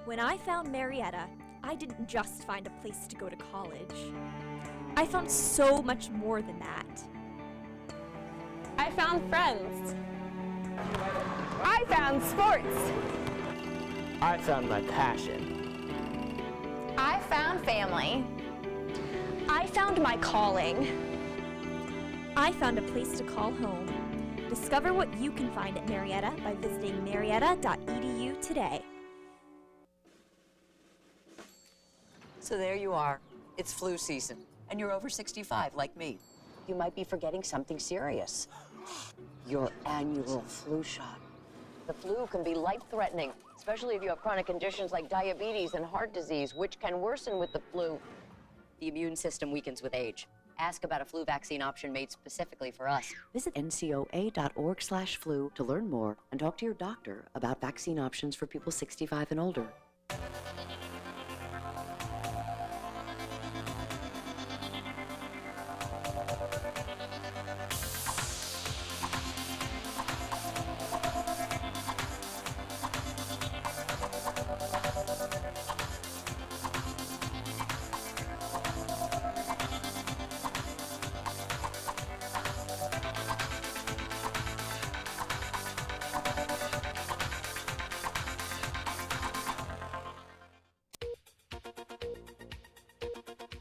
When I found Marietta, I didn't just find a place to go to college. I found so much more than that. I found friends. I found sports. I found my passion. I found family. I found my calling. I found a place to call home. Discover what you can find at Marietta by visiting marietta.edu today. So there you are. It's flu season, and you're over 65 like me. You might be forgetting something serious. Your annual flu shot. The flu can be life-threatening, especially if you have chronic conditions like diabetes and heart disease, which can worsen with the flu. The immune system weakens with age. Ask about a flu vaccine option made specifically for us. Visit ncoa.org/flu to learn more and talk to your doctor about vaccine options for people 65 and older.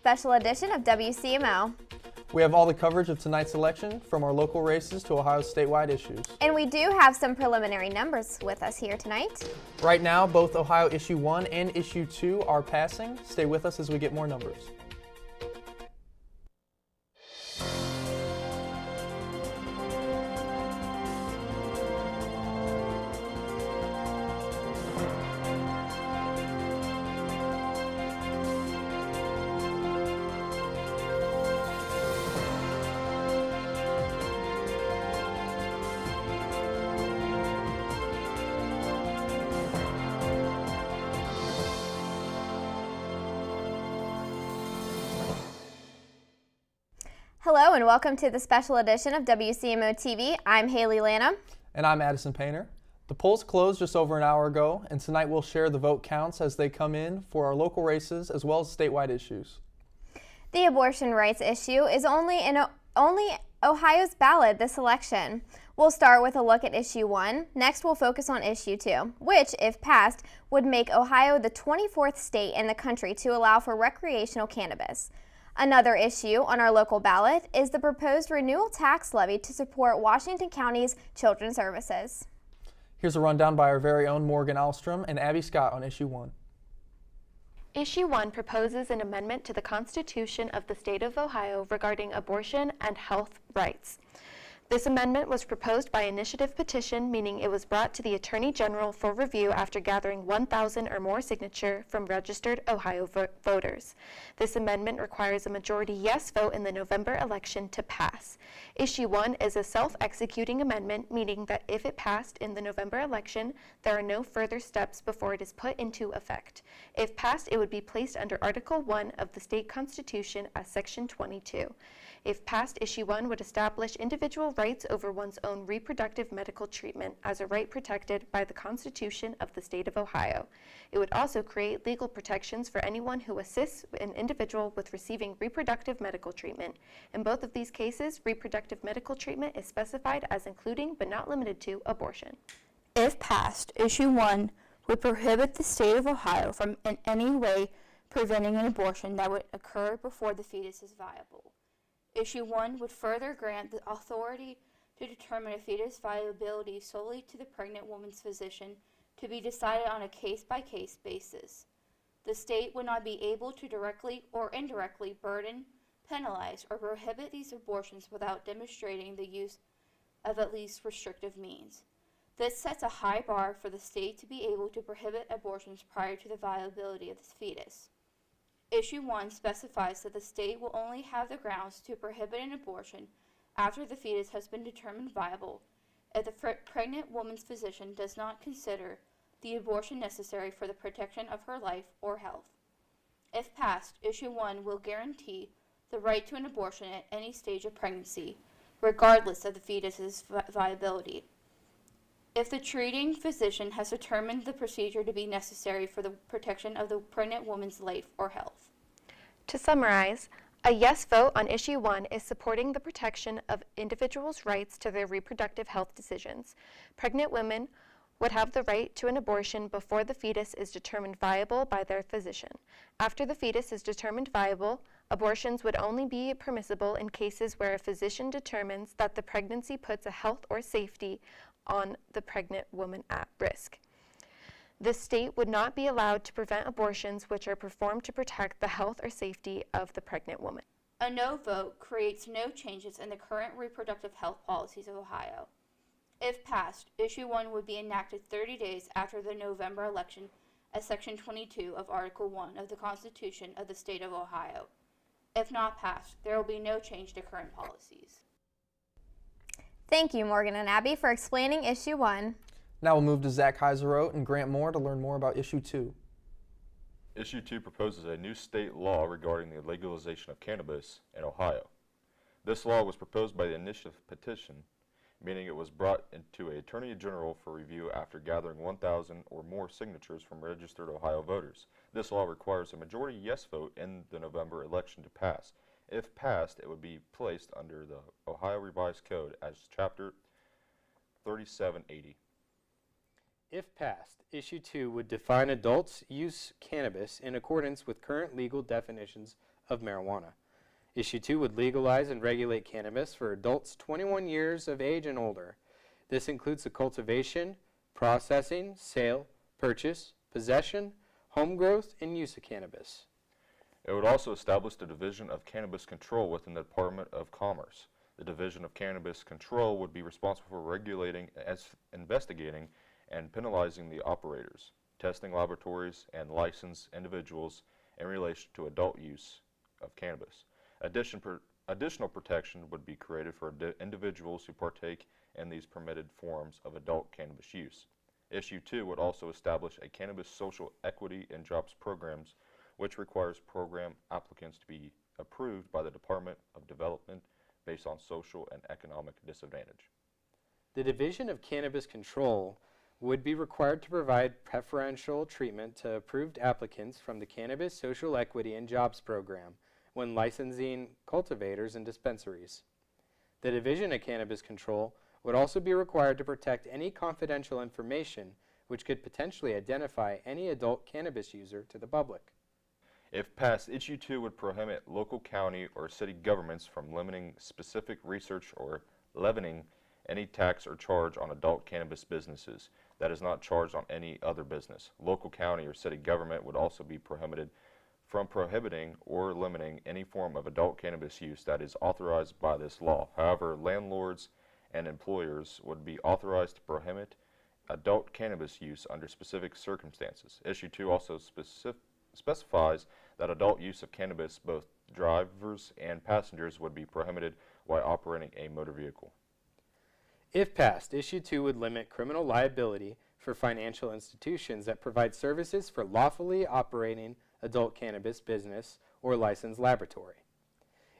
Special edition of WCMO. We have all the coverage of tonight's election, from our local races to Ohio's statewide issues. And we do have some preliminary numbers with us here tonight. Right now, both Ohio Issue 1 and Issue 2 are passing. Stay with us as we get more numbers. Hello and welcome to the special edition of WCMO TV. I'm Haley Lanham. And I'm Addison Painter. The polls closed just over an hour ago, and tonight we'll share the vote counts as they come in for our local races as well as statewide issues. The abortion rights issue is only Ohio's ballot this election. We'll start with a look at Issue 1. Next, we'll focus on Issue 2, which, if passed, would make Ohio the 24th state in the country to allow for recreational cannabis. Another issue on our local ballot is the proposed renewal tax levy to support Washington County's children's services. Here's a rundown by our very own Morgan Alstrom and Abby Scott on Issue 1. Issue 1 proposes an amendment to the Constitution of the State of Ohio regarding abortion and health rights. This amendment was proposed by initiative petition, meaning it was brought to the Attorney General for review after gathering 1,000 or more signatures from registered Ohio voters. This amendment requires a majority yes vote in the November election to pass. Issue 1 is a self-executing amendment, meaning that if it passed in the November election, there are no further steps before it is put into effect. If passed, it would be placed under Article 1 of the state constitution as Section 22. If passed, Issue 1 would establish individual rights over one's own reproductive medical treatment as a right protected by the Constitution of the State of Ohio. It would also create legal protections for anyone who assists an individual with receiving reproductive medical treatment. In both of these cases, reproductive medical treatment is specified as including but not limited to abortion. If passed, Issue 1 would prohibit the state of Ohio from in any way preventing an abortion that would occur before the fetus is viable. Issue 1 would further grant the authority to determine a fetus viability solely to the pregnant woman's physician to be decided on a case-by-case basis. The state would not be able to directly or indirectly burden, penalize, or prohibit these abortions without demonstrating the use of at least restrictive means. This sets a high bar for the state to be able to prohibit abortions prior to the viability of the fetus. Issue 1 specifies that the state will only have the grounds to prohibit an abortion after the fetus has been determined viable if the pregnant woman's physician does not consider the abortion necessary for the protection of her life or health. If passed, Issue 1 will guarantee the right to an abortion at any stage of pregnancy, regardless of the fetus's viability. if the treating physician has determined the procedure to be necessary for the protection of the pregnant woman's life or health. To summarize, a yes vote on issue 1 is supporting the protection of individuals' rights to their reproductive health decisions. Pregnant women would have the right to an abortion before the fetus is determined viable by their physician. After the fetus is determined viable, abortions would only be permissible in cases where a physician determines that the pregnancy puts a health or safety on the pregnant woman at risk. The state would not be allowed to prevent abortions which are performed to protect the health or safety of the pregnant woman. A no vote creates no changes in the current reproductive health policies of Ohio. If passed, issue 1 would be enacted 30 days after the November election as Section 22 of Article 1 of the Constitution of the State of Ohio. If not passed, there will be no change to current policies. Thank you, Morgan and Abby, for explaining issue 1. Now we'll move to Zach Heiseroth and Grant Moore to learn more about issue 2. Issue 2 proposes a new state law regarding the legalization of cannabis in Ohio. This law was proposed by the initiative petition, meaning it was brought into an Attorney General for review after gathering 1,000 or more signatures from registered Ohio voters. This law requires a majority yes vote in the November election to pass. If passed, it would be placed under the Ohio Revised Code as Chapter 3780. If passed, issue 2 would define adults use cannabis in accordance with current legal definitions of marijuana. Issue 2 would legalize and regulate cannabis for adults 21 years of age and older. This includes the cultivation, processing, sale, purchase, possession, home growth, and use of cannabis. It would also establish the Division of Cannabis Control within the Department of Commerce. The Division of Cannabis Control would be responsible for regulating, investigating, and penalizing the operators, testing laboratories, and licensed individuals in relation to adult use of cannabis. Additional protection would be created for individuals who partake in these permitted forms of adult cannabis use. Issue 2 would also establish a cannabis social equity and jobs programs, which requires program applicants to be approved by the Department of Development based on social and economic disadvantage. The Division of Cannabis Control would be required to provide preferential treatment to approved applicants from the Cannabis Social Equity and Jobs Program when licensing cultivators and dispensaries. The Division of Cannabis Control would also be required to protect any confidential information which could potentially identify any adult cannabis user to the public. If passed, issue 2 would prohibit local county or city governments from limiting specific research or levying any tax or charge on adult cannabis businesses that is not charged on any other business. Local county or city government would also be prohibited from prohibiting or limiting any form of adult cannabis use that is authorized by this law. However, landlords and employers would be authorized to prohibit adult cannabis use under specific circumstances. Issue 2 also specifies that adult use of cannabis, both drivers and passengers, would be prohibited while operating a motor vehicle. If passed, issue 2 would limit criminal liability for financial institutions that provide services for lawfully operating adult cannabis business or licensed laboratory.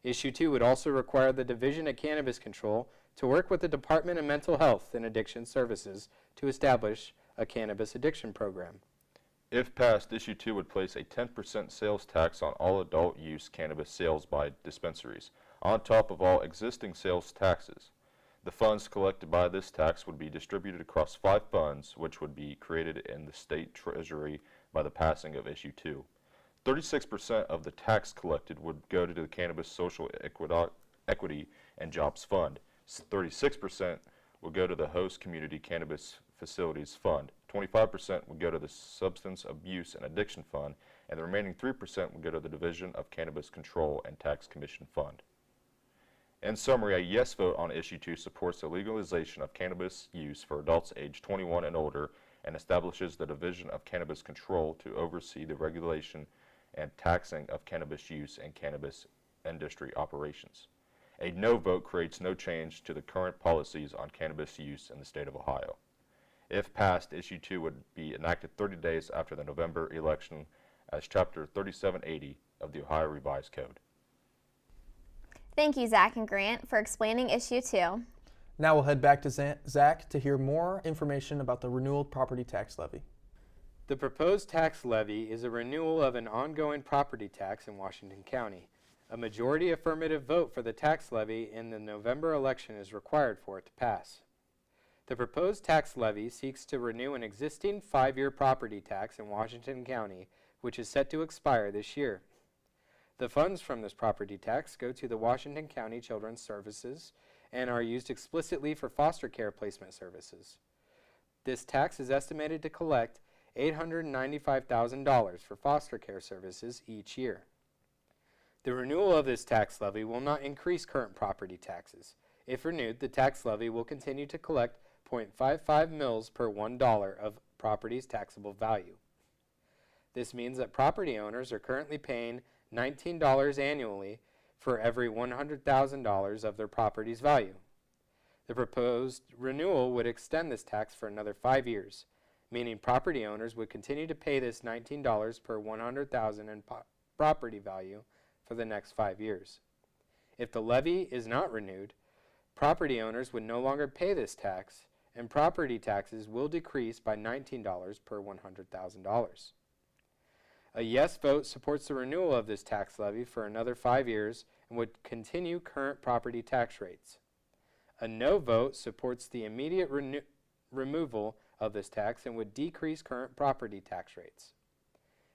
Issue 2 would also require the Division of Cannabis Control to work with the Department of Mental Health and Addiction Services to establish a cannabis addiction program. If passed, issue 2 would place a 10% sales tax on all adult use cannabis sales by dispensaries, on top of all existing sales taxes. The funds collected by this tax would be distributed across 5 funds, which would be created in the state treasury by the passing of issue 2. 36% of the tax collected would go to the Cannabis Social Equity and Jobs Fund. 36% would go to the Host Community Cannabis Facilities Fund. 25% would go to the Substance Abuse and Addiction Fund, and the remaining 3% would go to the Division of Cannabis Control and Tax Commission Fund. In summary, a yes vote on issue 2 supports the legalization of cannabis use for adults aged 21 and older and establishes the Division of Cannabis Control to oversee the regulation and taxing of cannabis use and cannabis industry operations. A no vote creates no change to the current policies on cannabis use in the state of Ohio. If passed, issue 2 would be enacted 30 days after the November election as Chapter 3780 of the Ohio Revised Code. Thank you, Zach and Grant, for explaining issue 2. Now we'll head back to Zach to hear more information about the renewal property tax levy. The proposed tax levy is a renewal of an ongoing property tax in Washington County. A majority affirmative vote for the tax levy in the November election is required for it to pass. The proposed tax levy seeks to renew an existing 5-year property tax in Washington County, which is set to expire this year. The funds from this property tax go to the Washington County Children's Services and are used explicitly for foster care placement services. This tax is estimated to collect $895,000 for foster care services each year. The renewal of this tax levy will not increase current property taxes. If renewed, the tax levy will continue to collect 0.55 mils per $1 of property's taxable value. This means that property owners are currently paying $19 annually for every $100,000 of their property's value. The proposed renewal would extend this tax for another 5 years, meaning property owners would continue to pay this $19 per $100,000 in property value for the next 5 years. If the levy is not renewed, property owners would no longer pay this tax, and property taxes will decrease by $19 per $100,000. A yes vote supports the renewal of this tax levy for another 5 years and would continue current property tax rates. A no vote supports the immediate removal of this tax and would decrease current property tax rates.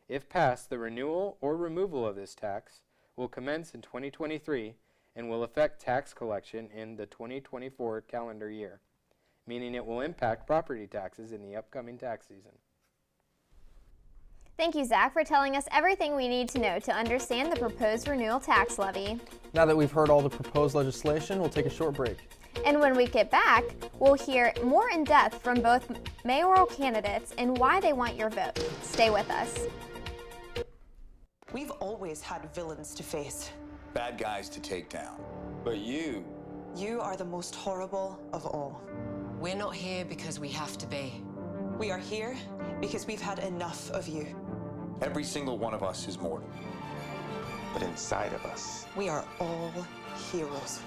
If passed, the renewal or removal of this tax will commence in 2023 and will affect tax collection in the 2024 calendar year, meaning it will impact property taxes in the upcoming tax season. Thank you, Zach, for telling us everything we need to know to understand the proposed renewal tax levy. Now that we've heard all the proposed legislation, we'll take a short break. And when we get back, we'll hear more in depth from both mayoral candidates and why they want your vote. Stay with us. We've always had villains to face. Bad guys to take down. But you are the most horrible of all. We're not here because we have to be. We are here because we've had enough of you. Every single one of us is mortal. But inside of us, we are all heroes.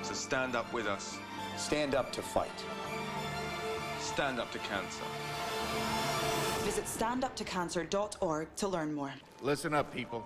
So stand up with us. Stand up to fight. Stand up to cancer. Visit standuptocancer.org to learn more. Listen up, people.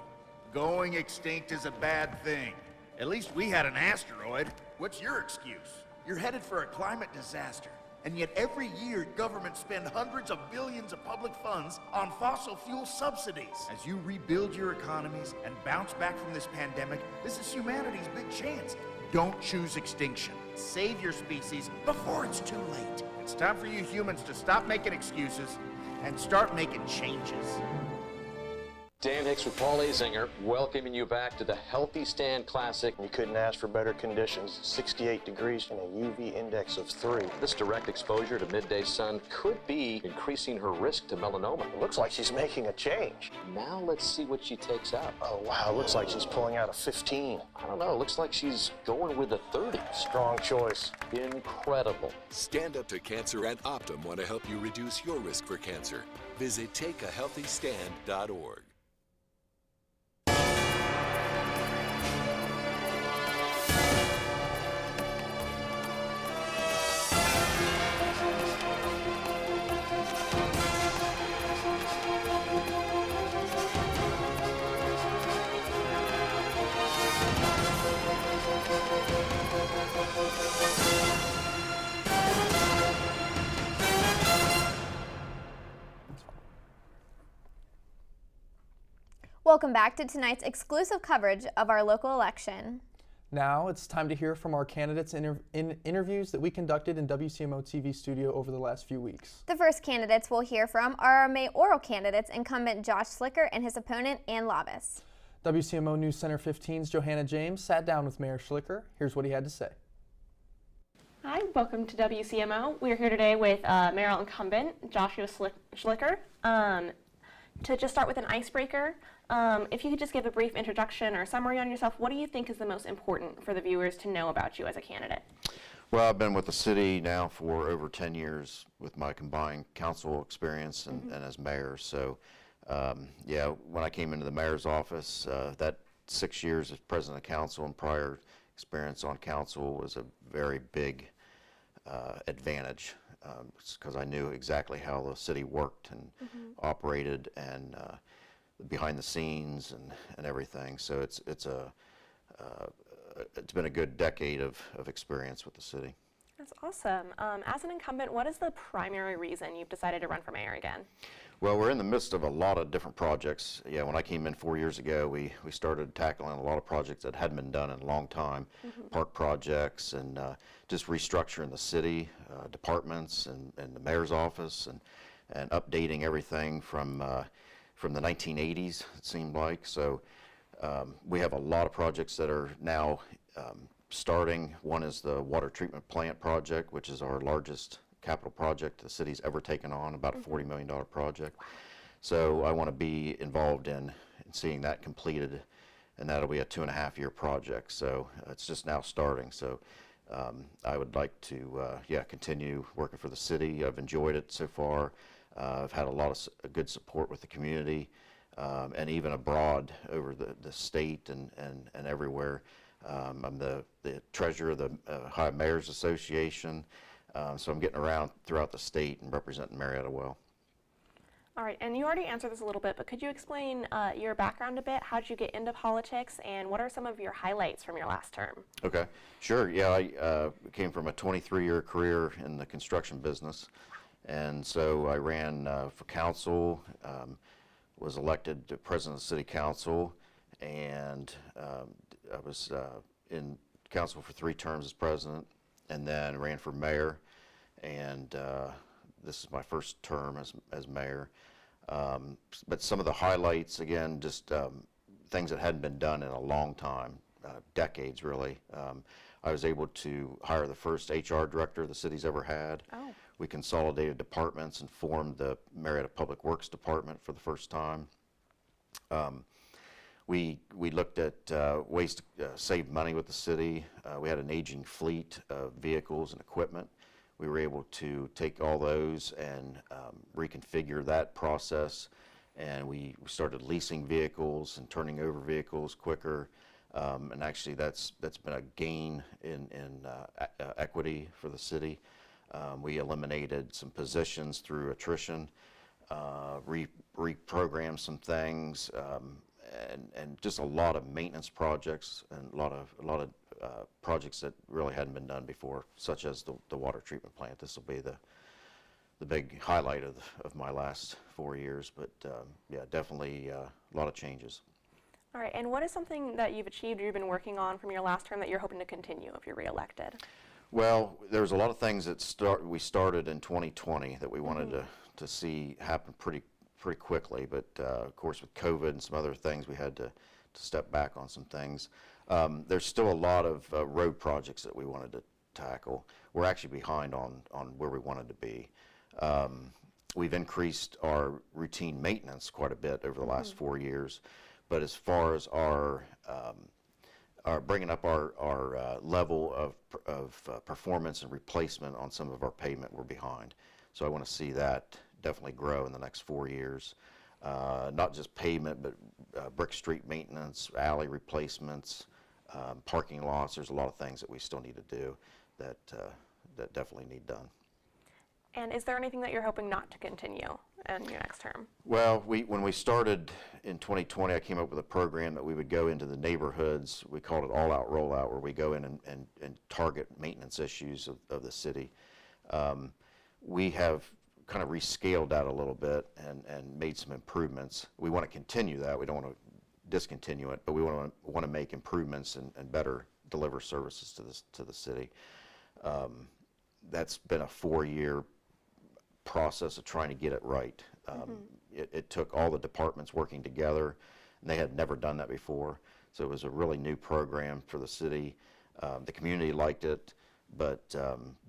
Going extinct is a bad thing. At least we had an asteroid. What's your excuse? You're headed for a climate disaster. And yet every year, governments spend hundreds of billions of public funds on fossil fuel subsidies. As you rebuild your economies and bounce back from this pandemic, this is humanity's big chance. Don't choose extinction. Save your species before it's too late. It's time for you humans to stop making excuses and start making changes. Dan Hicks with Paul Azinger, welcoming you back to the Healthy Stand Classic. You couldn't ask for better conditions. 68 degrees and a UV index of 3. This direct exposure to midday sun could be increasing her risk to melanoma. It looks like she's making a change. Now let's see what she takes out. Oh, wow, looks like she's pulling out a 15. I don't know, looks like she's going with a 30. Strong choice. Incredible. Stand Up to Cancer and Optum want to help you reduce your risk for cancer. Visit takeahealthystand.org. Welcome back to tonight's exclusive coverage of our local election. Now it's time to hear from our candidates in interviews that we conducted in WCMO TV studio over the last few weeks. The first candidates we'll hear from are our mayoral candidates, incumbent Josh Slicker and his opponent, Ann Lavis. WCMO NewsCenter 15's Johanna James sat down with Mayor Schlicker. Here's what he had to say. Hi, welcome to WCMO. We're here today with mayoral incumbent Joshua Schlicker. To just start with an icebreaker, if you could just give a brief introduction or summary on yourself, what do you think is the most important for the viewers to know about you as a candidate? Well, I've been with the city now for over 10 years with my combined council experience and as mayor. So, yeah, when I came into the mayor's office, that 6 years as president of council and prior experience on council was a very big advantage, because I knew exactly how the city worked and operated, and behind the scenes and everything. So it's been a good decade of experience with the city. That's awesome. As an incumbent, what is the primary reason you've decided to run for mayor again? Well, we're in the midst of a lot of different projects. Yeah, when I came in 4 years ago, we started tackling a lot of projects that hadn't been done in a long time, park projects, and just restructuring the city, departments, and the mayor's office, and updating everything from the 1980s, it seemed like. So we have a lot of projects that are now starting. One is the water treatment plant project, which is our largest capital project the city's ever taken on, about a $40 million project. So I want to be involved in seeing that completed, and that'll be a 2.5-year project. So it's just now starting. So I would like to continue working for the city. I've enjoyed it so far. I've had a lot of good support with the community, and even abroad over the state and everywhere. I'm the treasurer of the Ohio Mayors Association, so I'm getting around throughout the state and representing Marietta well. All right, and you already answered this a little bit, but could you explain your background a bit? How did you get into politics, and what are some of your highlights from your last term? Okay, sure. Yeah, I came from a 23-year career in the construction business, and so I ran for council, was elected to president of the city council, and I was in council for 3 terms as president, and then ran for mayor, and this is my first term as mayor. But some of the highlights, again, just things that hadn't been done in a long time, decades really. I was able to hire the first HR director the city's ever had. Oh. We consolidated departments and formed the Marietta Public Works Department for the first time. We looked at ways to save money with the city. We had an aging fleet of vehicles and equipment. We were able to take all those and reconfigure that process, and we started leasing vehicles and turning over vehicles quicker. And actually, that's been a gain in equity for the city. We eliminated some positions through attrition, reprogrammed some things. And just a lot of maintenance projects and a lot of projects that really hadn't been done before, such as the water treatment plant. This will be the big highlight of my last 4 years, but yeah, definitely a lot of changes. All right, and what is something that you've achieved or you've been working on from your last term that you're hoping to continue if you're reelected? Well, there's a lot of things that we started in 2020 that we wanted to see happen pretty quickly, but of course with COVID and some other things, we had to step back on some things. There's still a lot of road projects that we wanted to tackle. We're actually behind on where we wanted to be. We've increased our routine maintenance quite a bit over the last 4 years, but as far as our bringing up our level of performance and replacement on some of our pavement, we're behind. So I want to see that definitely grow in the next 4 years. Not just pavement, but brick street maintenance, alley replacements, parking lots. There's a lot of things that we still need to do that definitely need done. And is there anything that you're hoping not to continue in your next term? Well, when we started in 2020, I came up with a program that we would go into the neighborhoods. We called it All Out Rollout, where we go in and target maintenance issues of the city. We have kind of rescaled that a little bit and made some improvements. We want to continue that. We don't want to discontinue it, but we want to make improvements and better deliver services to the city. That's been a 4-year process of trying to get it right. It took all the departments working together, and they had never done that before. So it was a really new program for the city. The community liked it, but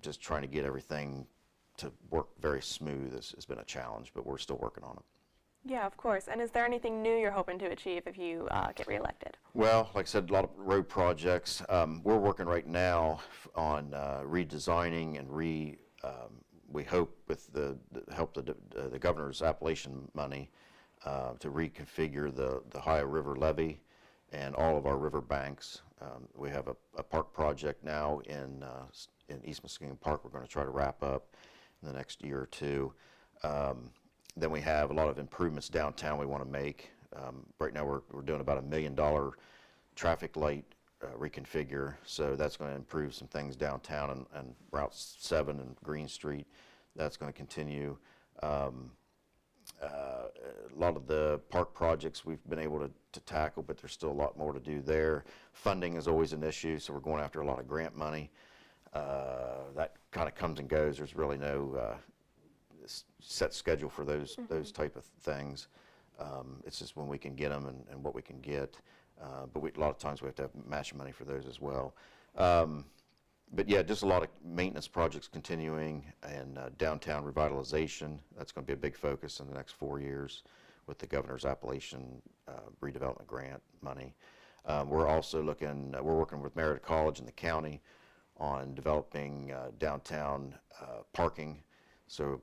just trying to get everything to work very smooth has been a challenge, but we're still working on it. Yeah, of course. And is there anything new you're hoping to achieve if you get reelected? Well, like I said, a lot of road projects. We're working right now on redesigning and we hope with the help of the governor's Appalachian money to reconfigure the Ohio River levee and all of our river banks. We have a park project now in East Muskegon Park we're going to try to wrap up in the next year or two. Then we have a lot of improvements downtown we want to make. Right now we're doing about $1 million traffic light reconfigure, so that's going to improve some things downtown and Route 7 and Green Street. That's going to continue. A lot of the park projects we've been able to tackle, but there's still a lot more to do there. Funding is always an issue, so we're going after a lot of grant money. That kind of comes and goes. There's really no set schedule for those type of things. It's just when we can get them and what we can get. But a lot of times we have to have match money for those as well. But yeah, just a lot of maintenance projects continuing, and downtown revitalization. That's going to be a big focus in the next 4 years with the Governor's Appalachian Redevelopment Grant money. We're also we're working with Marietta College in the county on developing downtown parking. So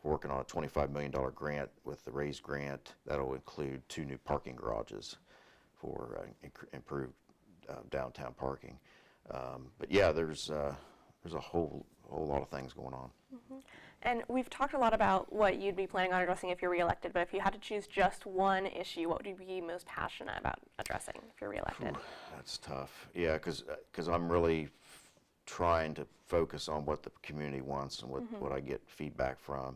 we're working on a $25 million grant with the RAISE grant. That'll include 2 new parking garages for improved downtown parking. But yeah, there's a whole lot of things going on. And we've talked a lot about what you'd be planning on addressing if you're reelected, but if you had to choose just one issue, what would you be most passionate about addressing if you're reelected? That's tough. Yeah, because I'm really trying to focus on what the community wants and what I get feedback from.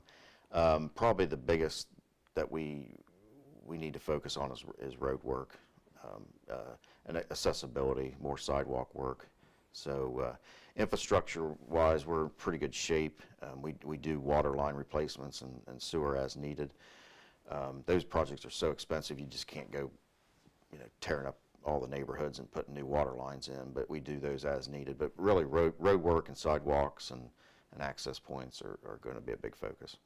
Probably the biggest that we need to focus on is road work and accessibility, more sidewalk work. So infrastructure-wise, we're in pretty good shape. We do water line replacements and sewer as needed. Those projects are so expensive, you just can't go, tearing up all the neighborhoods and putting new water lines in, but we do those as needed. But really, road work and sidewalks and access points are going to be a big focus.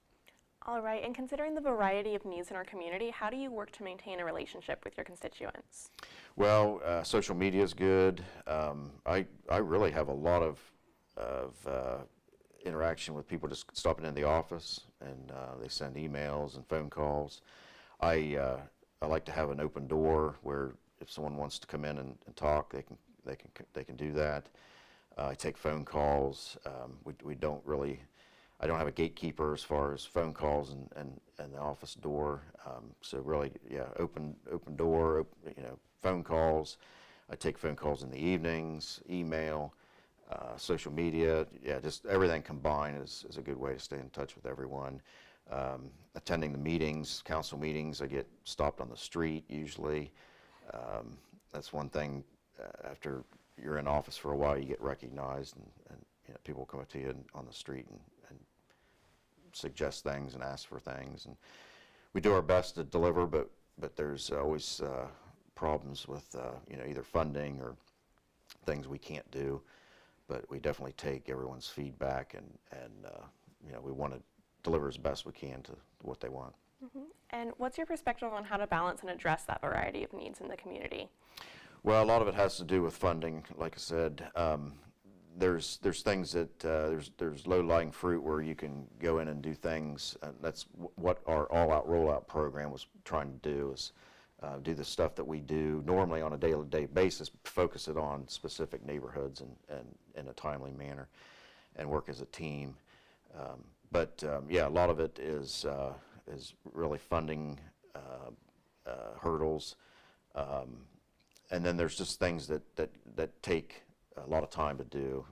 All right, and considering the variety of needs in our community, how do you work to maintain a relationship with your constituents? Well, social media is good. I really have a lot of interaction with people just stopping in the office, and they send emails and phone calls. I like to have an open door where if someone wants to come in and talk, they can do that. I take phone calls. I don't have a gatekeeper as far as phone calls and the office door. So really, yeah, open door, phone calls. I take phone calls in the evenings, email, social media. Yeah, just everything combined is a good way to stay in touch with everyone. Attending the meetings, council meetings, I get stopped on the street usually. That's one thing. After you're in office for a while, you get recognized, and people come up to you on the street and suggest things and ask for things, and we do our best to deliver, but there's always problems with either funding or things we can't do. But we definitely take everyone's feedback, and we want to deliver as best we can to what they want. And what's your perspective on how to balance and address that variety of needs in the community? Well, a lot of it has to do with funding. Like I said, there's things that there's low-lying fruit where you can go in and do things. That's what our all-out rollout program was trying to do, is do the stuff that we do normally on a day-to-day basis, focus it on specific neighborhoods and in a timely manner, and work as a team. But yeah, a lot of it is really funding hurdles, and then there's just things that take a lot of time to do.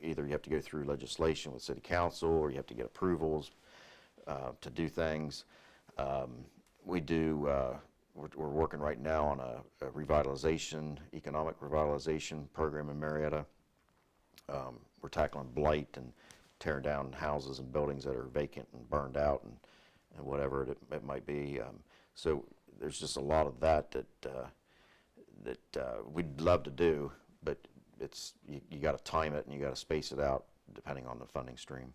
Either you have to go through legislation with city council, or you have to get approvals to do things. We're working right now on a economic revitalization program in Marietta. We're tackling blight and tearing down houses and buildings that are vacant and burned out and whatever it might be. So there's just a lot of that we'd love to do, but you got to time it and you got to space it out depending on the funding stream.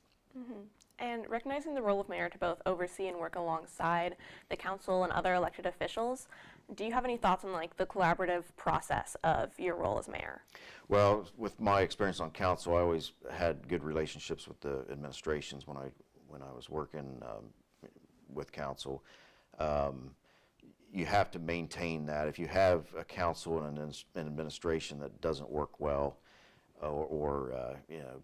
And recognizing the role of mayor to both oversee and work alongside the council and other elected officials, do you have any thoughts on the collaborative process of your role as mayor? Well, with my experience on council, I always had good relationships with the administrations when I was working with council. you have to maintain that. If you have a council and an administration that doesn't work well, or you know,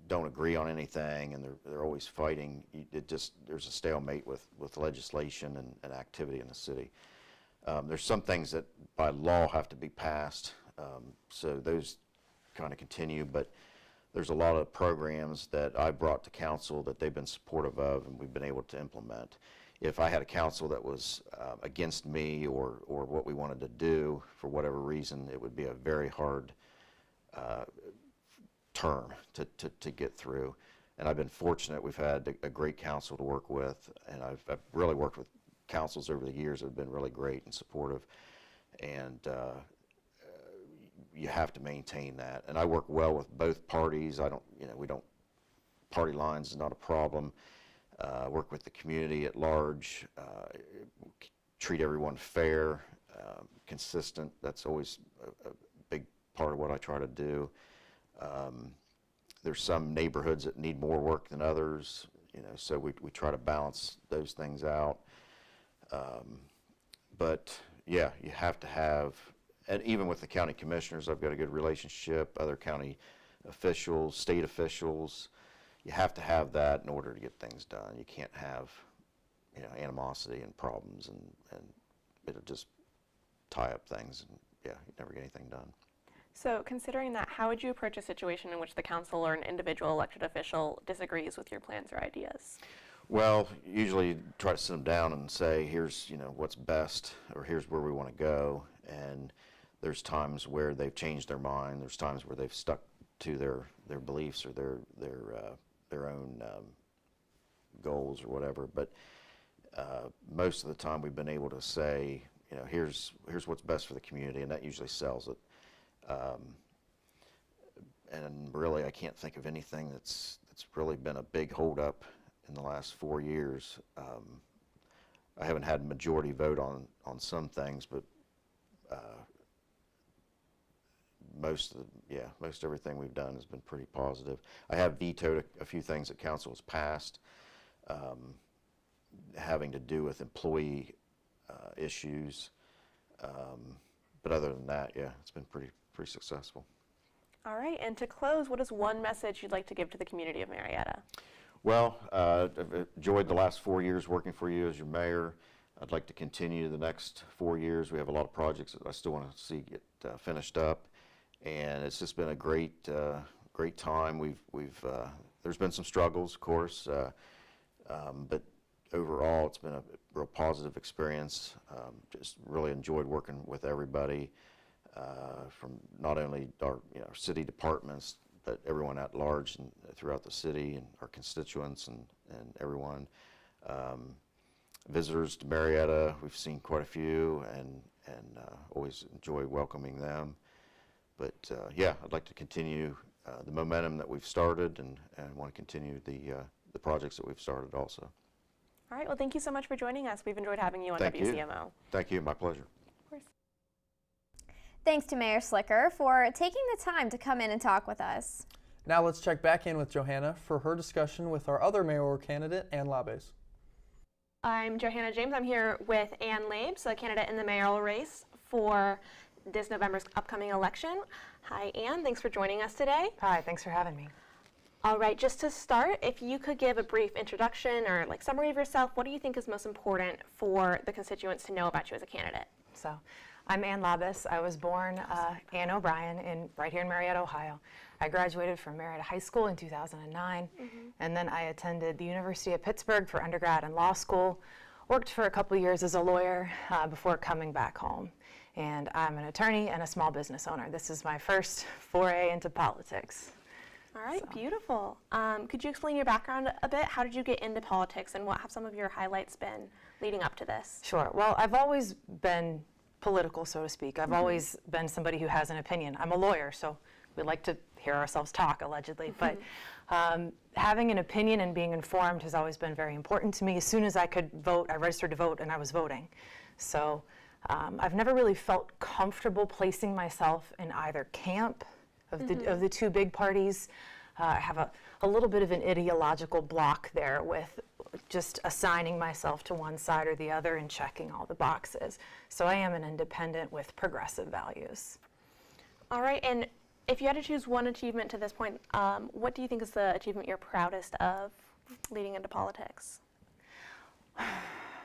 don't agree on anything, and they're always fighting, there's a stalemate with legislation and activity in the city. There's some things that by law have to be passed, so those kind of continue, but there's a lot of programs that I brought to council that they've been supportive of and we've been able to implement. If I had a council that was against me or what we wanted to do for whatever reason, it would be a very hard term to get through. And I've been fortunate. We've had a great council to work with, and I've really worked with councils over the years that have been really great and supportive. And you have to maintain that. And I work well with both parties. Party lines is not a problem. Work with the community at large, treat everyone fair, consistent. That's always a big part of what I try to do. There's some neighborhoods that need more work than others, so we try to balance those things out. But yeah, you have to have, and even with the county commissioners, I've got a good relationship, other county officials, state officials. You have to have that in order to get things done. You can't have, animosity and problems, and it'll just tie up things, and yeah, you never get anything done. So considering that, how would you approach a situation in which the council or an individual elected official disagrees with your plans or ideas? Well, usually try to sit them down and say, here's what's best, or here's where we want to go. And there's times where they've changed their mind. There's times where they've stuck to their beliefs or their own goals or whatever. But most of the time we've been able to say, here's what's best for the community, and that usually sells it. And really, I can't think of anything that's really been a big holdup in the last 4 years. I haven't had a majority vote on some things, but most everything we've done has been pretty positive. I have vetoed a few things that council has passed, having to do with employee issues. But other than that, yeah, it's been pretty successful. All right, and to close, what is one message you'd like to give to the community of Marietta? Well, I've enjoyed the last 4 years working for you as your mayor. I'd like to continue the next 4 years. We have a lot of projects that I still want to see get finished up, and it's just been a great time. There's been some struggles, of course, but overall it's been a real positive experience. Just really enjoyed working with everybody, from not only our city departments, but everyone at large and throughout the city, and our constituents and everyone. Visitors to Marietta, we've seen quite a few, and always enjoy welcoming them. But yeah, I'd like to continue the momentum that we've started, and want to continue the projects that we've started also. All right, well, thank you so much for joining us. We've enjoyed having you on Thank WCMO. You. Thank you, my pleasure. Of course. Thanks to Mayor Slicker for taking the time to come in and talk with us. Now let's check back in with Johanna for her discussion with our other mayoral candidate, Ann Labes. I'm Johanna James. I'm here with Ann Labes, a candidate in the mayoral race for this November's upcoming election. Hi, Ann. Thanks for joining us today. Hi, thanks for having me. All right, just to start, if you could give a brief introduction or summary of yourself, what do you think is most important for the constituents to know about you as a candidate? So, I'm Ann Labes. I was born Ann O'Brien right here in Marietta, Ohio. I graduated from Marietta High School in 2009, and then I attended the University of Pittsburgh for undergrad and law school, worked for a couple years as a lawyer before coming back home. And I'm an attorney and a small business owner. This is my first foray into politics. All right, beautiful. Could you explain your background a bit? How did you get into politics, and what have some of your highlights been leading up to this? Sure. Well, I've always been political, so to speak. I've always been somebody who has an opinion. I'm a lawyer, so we like to hear ourselves talk, allegedly. But having an opinion and being informed has always been very important to me. As soon as I could vote, I registered to vote, and I was voting. So I've never really felt comfortable placing myself in either camp of the two big parties. I have a little bit of an ideological block there with just assigning myself to one side or the other and checking all the boxes. So I am an independent with progressive values. All right, and if you had to choose one achievement to this point, what do you think is the achievement you're proudest of leading into politics?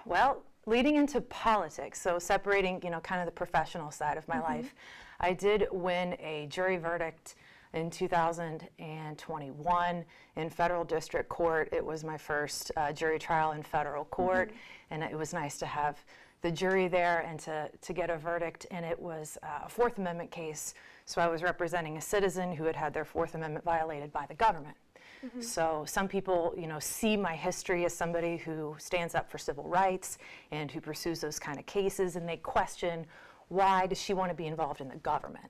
Well, leading into politics, so separating, kind of the professional side of my life, I did win a jury verdict in 2021 in federal district court. It was my first jury trial in federal court, and it was nice to have the jury there and to get a verdict. And it was a Fourth Amendment case, so I was representing a citizen who had their Fourth Amendment violated by the government. So some people, see my history as somebody who stands up for civil rights and who pursues those kind of cases, and they question, why does she want to be involved in the government?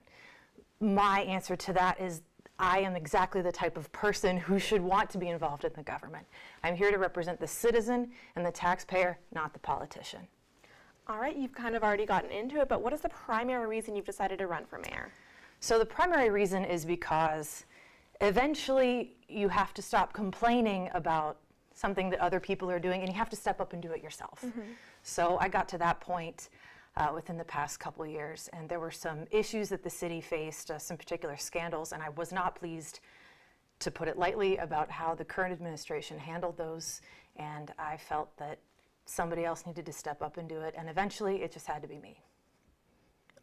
My answer to that is, I am exactly the type of person who should want to be involved in the government. I'm here to represent the citizen and the taxpayer, not the politician. All right, you've kind of already gotten into it, but what is the primary reason you've decided to run for mayor? So the primary reason is because eventually you have to stop complaining about something that other people are doing, and you have to step up and do it yourself. So I got to that point within the past couple years, and there were some issues that the city faced, some particular scandals, and I was not pleased, to put it lightly, about how the current administration handled those, and I felt that somebody else needed to step up and do it, and eventually it just had to be me.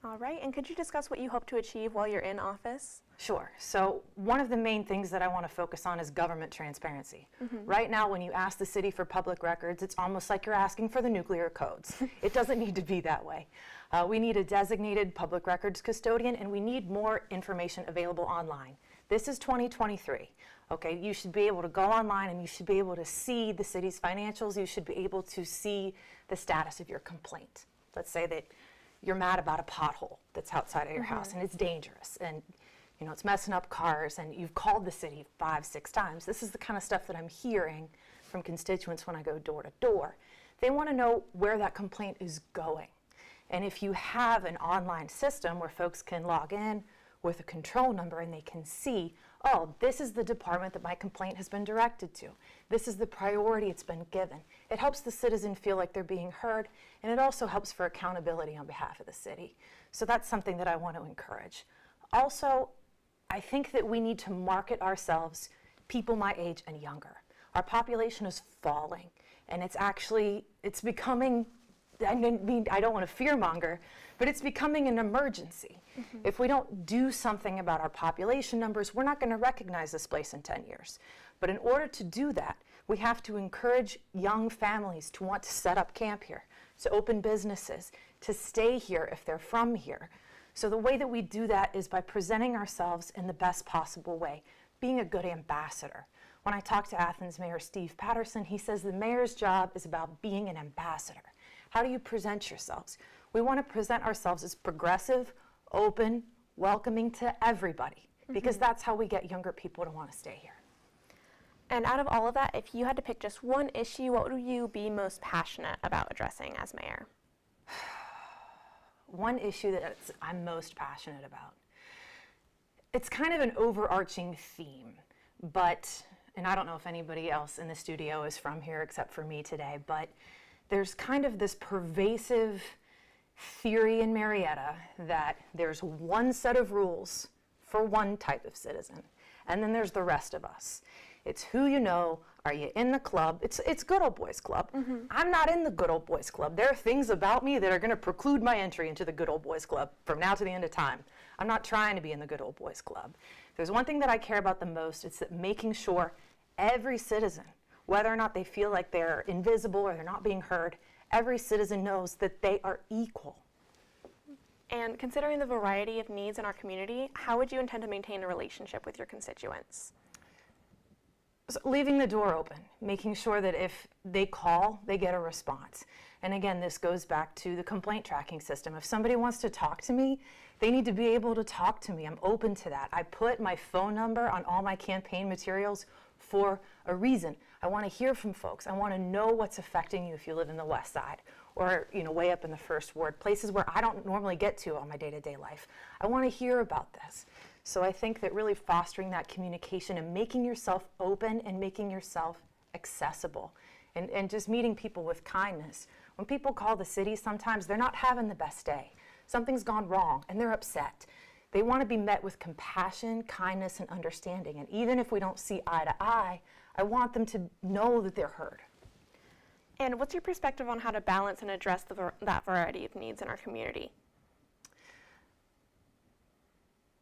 All right, and could you discuss what you hope to achieve while you're in office? Sure. So one of the main things that I want to focus on is government transparency. Right now, when you ask the city for public records, it's almost like you're asking for the nuclear codes. It doesn't need to be that way. We need a designated public records custodian, and we need more information available online. This is 2023. Okay, you should be able to go online and you should be able to see the city's financials. You should be able to see the status of your complaint. Let's say that you're mad about a pothole that's outside of your house and it's dangerous and it's messing up cars, and you've called the city 5-6 times. This is the kind of stuff that I'm hearing from constituents when I go door to door. They want to know where that complaint is going. And if you have an online system where folks can log in with a control number and they can see, oh, this is the department that my complaint has been directed to. This is the priority it's been given. It helps the citizen feel like they're being heard, and it also helps for accountability on behalf of the city. So that's something that I want to encourage. Also, I think that we need to market ourselves, people my age and younger. Our population is falling, and it's becoming, I mean, I don't want to fearmonger, but it's becoming an emergency. If we don't do something about our population numbers, we're not going to recognize this place in 10 years. But in order to do that, we have to encourage young families to want to set up camp here, to open businesses, to stay here if they're from here. So the way that we do that is by presenting ourselves in the best possible way, being a good ambassador. When I talked to Athens Mayor Steve Patterson, he says the mayor's job is about being an ambassador. How do you present yourselves? We want to present ourselves as progressive, open, welcoming to everybody, because that's how we get younger people to want to stay here. And out of all of that, if you had to pick just one issue, what would you be most passionate about addressing as mayor? One issue that I'm most passionate about. It's kind of an overarching theme, and I don't know if anybody else in the studio is from here except for me today, but there's kind of this pervasive theory in Marietta that there's one set of rules for one type of citizen, and then there's the rest of us. It's who you know. Are you in the club? It's good old boys club. I'm not in the good old boys club. There are things about me that are going to preclude my entry into the good old boys club from now to the end of time. I'm not trying to be in the good old boys club. If there's one thing that I care about the most, it's that making sure every citizen, whether or not they feel like they're invisible or they're not being heard, every citizen knows that they are equal. And considering the variety of needs in our community, how would you intend to maintain a relationship with your constituents? So leaving the door open, making sure that if they call, they get a response. And again, this goes back to the complaint tracking system. If somebody wants to talk to me, they need to be able to talk to me. I'm open to that. I put my phone number on all my campaign materials for a reason. I want to hear from folks. I want to know what's affecting you if you live in the West Side or way up in the First Ward, places where I don't normally get to on my day-to-day life. I want to hear about this. So I think that really fostering that communication and making yourself open and making yourself accessible and just meeting people with kindness. When people call the city, sometimes they're not having the best day. Something's gone wrong and they're upset. They want to be met with compassion, kindness, and understanding. And even if we don't see eye to eye, I want them to know that they're heard. And what's your perspective on how to balance and address that variety of needs in our community?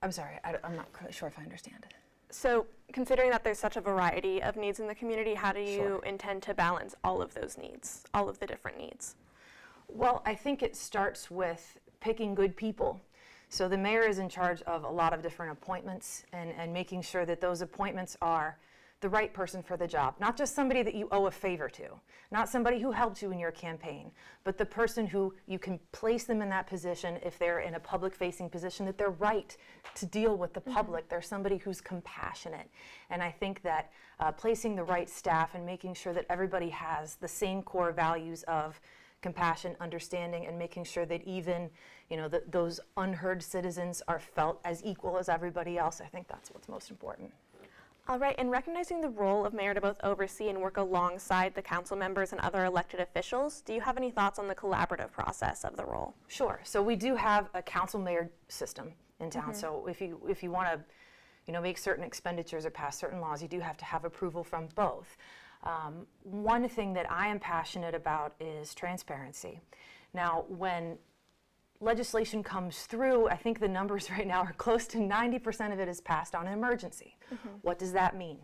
I'm sorry, I'm not really sure if I understand it. So considering that there's such a variety of needs in the community, how do you intend to balance all of those needs, all of the different needs? Well, I think it starts with picking good people. So the mayor is in charge of a lot of different appointments and making sure that those appointments are the right person for the job. Not just somebody that you owe a favor to, not somebody who helped you in your campaign, but the person who you can place them in that position if they're in a public-facing position, that they're right to deal with the public. They're somebody who's compassionate. And I think that placing the right staff and making sure that everybody has the same core values of compassion, understanding, and making sure that even, those unheard citizens are felt as equal as everybody else, I think that's what's most important. All right, and recognizing the role of mayor to both oversee and work alongside the council members and other elected officials, do you have any thoughts on the collaborative process of the role? Sure. So we do have a council mayor system in town. So if you want to, make certain expenditures or pass certain laws, you do have to have approval from both. One thing that I am passionate about is transparency. Now, when legislation comes through, I think the numbers right now are close to 90% of it is passed on an emergency. What does that mean?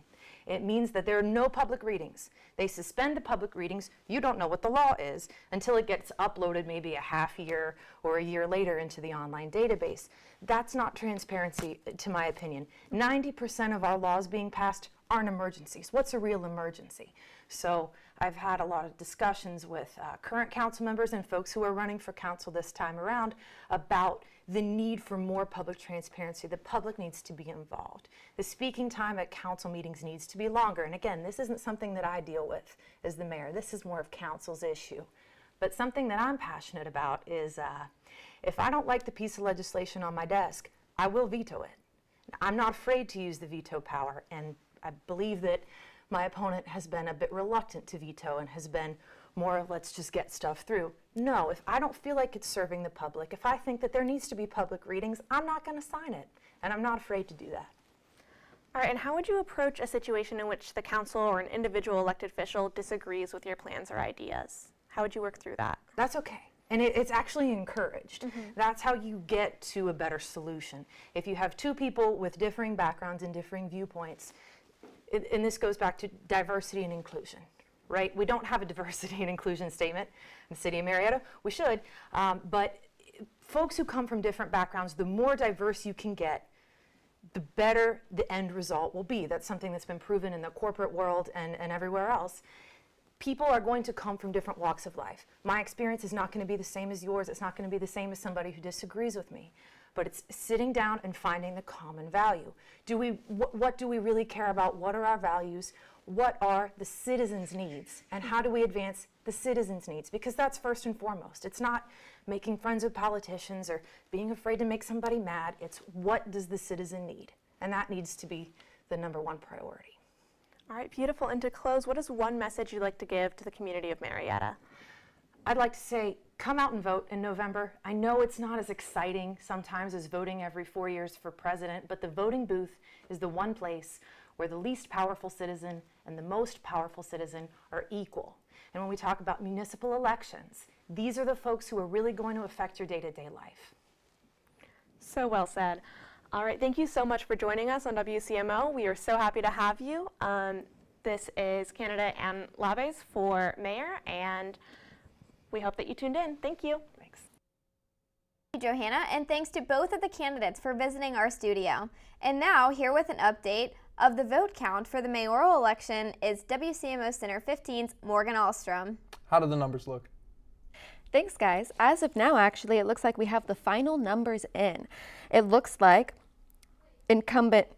It means that there are no public readings. They suspend the public readings. You don't know what the law is until it gets uploaded maybe a half year or a year later into the online database. That's not transparency, to my opinion. 90% of our laws being passed aren't emergencies. What's a real emergency? So I've had a lot of discussions with current council members and folks who are running for council this time around about the need for more public transparency. The public needs to be involved. The speaking time at council meetings needs to be longer. And again, this isn't something that I deal with as the mayor. This is more of council's issue. But something that I'm passionate about is if I don't like the piece of legislation on my desk, I will veto it. I'm not afraid to use the veto power, and I believe that my opponent has been a bit reluctant to veto and has been more, let's just get stuff through. No, if I don't feel like it's serving the public, if I think that there needs to be public readings, I'm not going to sign it, and I'm not afraid to do that. All right, and how would you approach a situation in which the council or an individual elected official disagrees with your plans or ideas? How would you work through that? That's okay. And it's actually encouraged. That's how you get to a better solution. If you have two people with differing backgrounds and differing viewpoints, and this goes back to diversity and inclusion, right? We don't have a diversity and inclusion statement in the city of Marietta. We should, but folks who come from different backgrounds, the more diverse you can get, the better the end result will be. That's something that's been proven in the corporate world and everywhere else. People are going to come from different walks of life. My experience is not going to be the same as yours. It's not going to be the same as somebody who disagrees with me. But it's sitting down and finding the common value. What do we really care about? What are our values? What are the citizens' needs? And how do we advance the citizens' needs? Because that's first and foremost. It's not making friends with politicians or being afraid to make somebody mad. It's what does the citizen need? And that needs to be the #1 priority. All right, beautiful. And to close, what is one message you'd like to give to the community of Marietta? I'd like to say, come out and vote in November. I know it's not as exciting sometimes as voting every 4 years for president, but the voting booth is the one place where the least powerful citizen and the most powerful citizen are equal. And when we talk about municipal elections, these are the folks who are really going to affect your day-to-day life. So well said. All right, thank you so much for joining us on WCMO. We are so happy to have you. This is candidate Ann Labes for mayor, and we hope that you tuned in. Thank you. Thanks. Thank you, Johanna, and thanks to both of the candidates for visiting our studio. And now, here with an update of the vote count for the mayoral election is WCMO Center 15's Morgan Ahlstrom. How do the numbers look? Thanks, guys. As of now, actually, it looks like we have the final numbers in. It looks like incumbent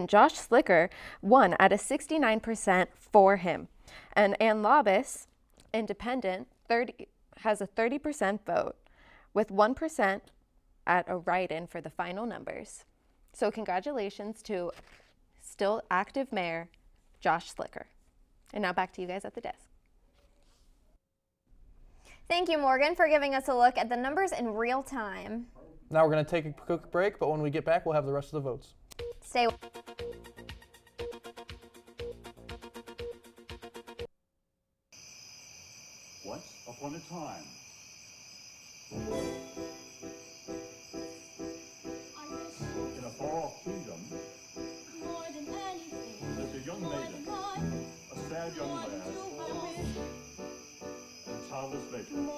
Josh Slicker won at a 69% for him. And Ann Labes, independent, has a 30% vote, with 1% at a write-in for the final numbers. So congratulations to still active mayor, Josh Slicker. And now back to you guys at the desk. Thank you, Morgan, for giving us a look at the numbers in real time. Now we're going to take a quick break, but when we get back, we'll have the rest of the votes. Stay. Once upon a time, in a far-off kingdom, lived a young maiden, a sad young lad, and a childless maiden.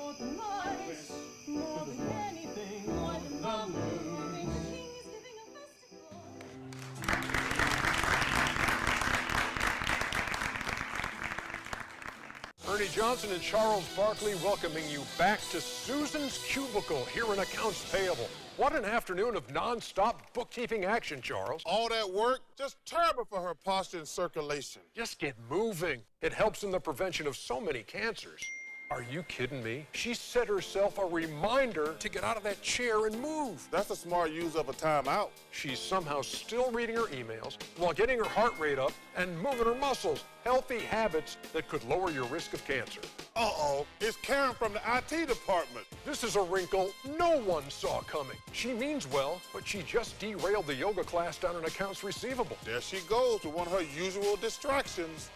Ernie Johnson and Charles Barkley welcoming you back to Susan's Cubicle here in Accounts Payable. What an afternoon of non-stop bookkeeping action, Charles. All that work, just terrible for her posture and circulation. Just get moving. It helps in the prevention of so many cancers. Are you kidding me? She set herself a reminder to get out of that chair and move. That's a smart use of a timeout. She's somehow still reading her emails while getting her heart rate up and moving her muscles. Healthy habits that could lower your risk of cancer. Uh-oh, it's Karen from the IT department. This is a wrinkle no one saw coming. She means well, but she just derailed the yoga class down in accounts receivable. There she goes with one of her usual distractions.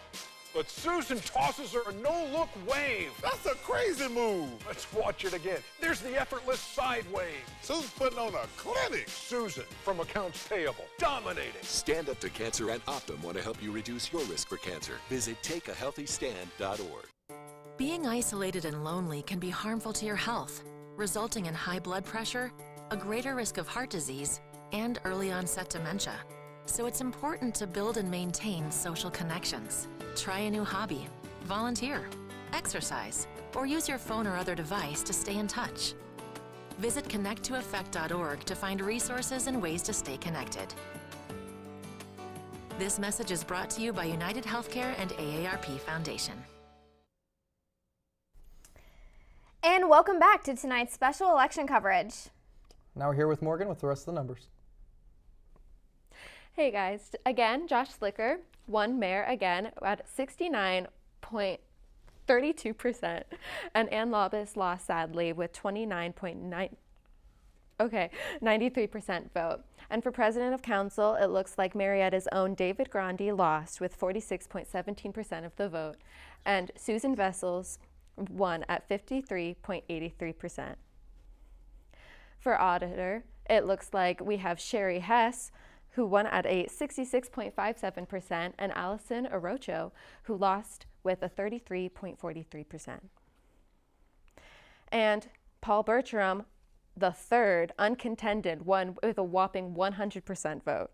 But Susan tosses her a no-look wave. That's a crazy move. Let's watch it again. There's the effortless side wave. Susan's putting on a clinic. Susan from Accounts Payable, dominating. Stand Up to Cancer and Optum want to help you reduce your risk for cancer. Visit takeahealthystand.org. Being isolated and lonely can be harmful to your health, resulting in high blood pressure, a greater risk of heart disease, and early onset dementia. So it's important to build and maintain social connections. Try a new hobby, volunteer, exercise, or use your phone or other device to stay in touch. Visit connecttoeffect.org to find resources and ways to stay connected. This message is brought to you by United Healthcare and AARP Foundation. And welcome back to tonight's special election coverage. Now we're here with Morgan with the rest of the numbers. Hey guys, again, Josh Slicker won mayor again at 69.32%, and Ann Lobis lost sadly with 93% vote. And for president of council, it looks like Marietta's own David Grandi lost with 46.17% of the vote, and Susan Vessels won at 53.83%. For auditor, it looks like we have Sherry Hess, who won at a 66.57%, and Allison Orocho, who lost with a 33.43%. And Paul Bertram, the third, uncontended, won with a whopping 100% vote.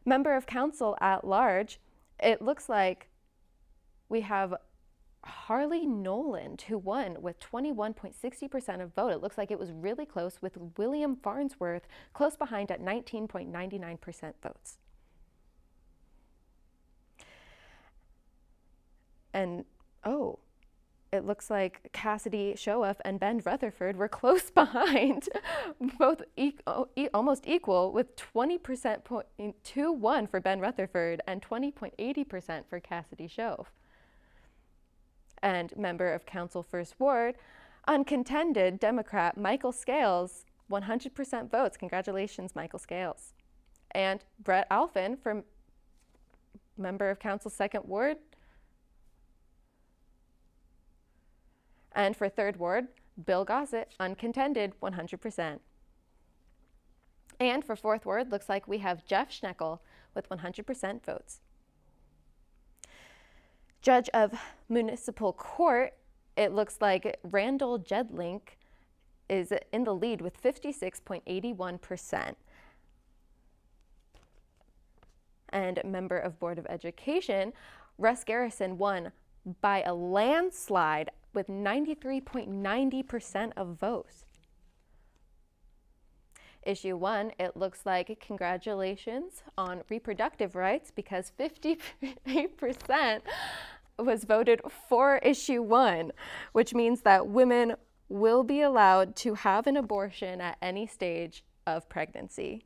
Member of council at large, it looks like we have Harley Noland, who won with 21.60% of vote. It looks like it was really close, with William Farnsworth close behind at 19.99% votes. And, oh, it looks like Cassidy Shoaff and Ben Rutherford were close behind, both almost equal, with 20.21 for Ben Rutherford and 20.80% for Cassidy Shoaff. And member of council First Ward, uncontended Democrat Michael Scales, 100% votes. Congratulations, Michael Scales. And Brett Alphin from member of council Second Ward. And for Third Ward, Bill Gossett, uncontended, 100%. And for Fourth Ward, looks like we have Jeff Schneckel with 100% votes. Judge of Municipal Court, it looks like Randall Jedlink is in the lead with 56.81%. And member of Board of Education, Russ Garrison, won by a landslide with 93.90% of votes. Issue 1, it looks like congratulations on reproductive rights, because 58% was voted for issue 1, which means that women will be allowed to have an abortion at any stage of pregnancy.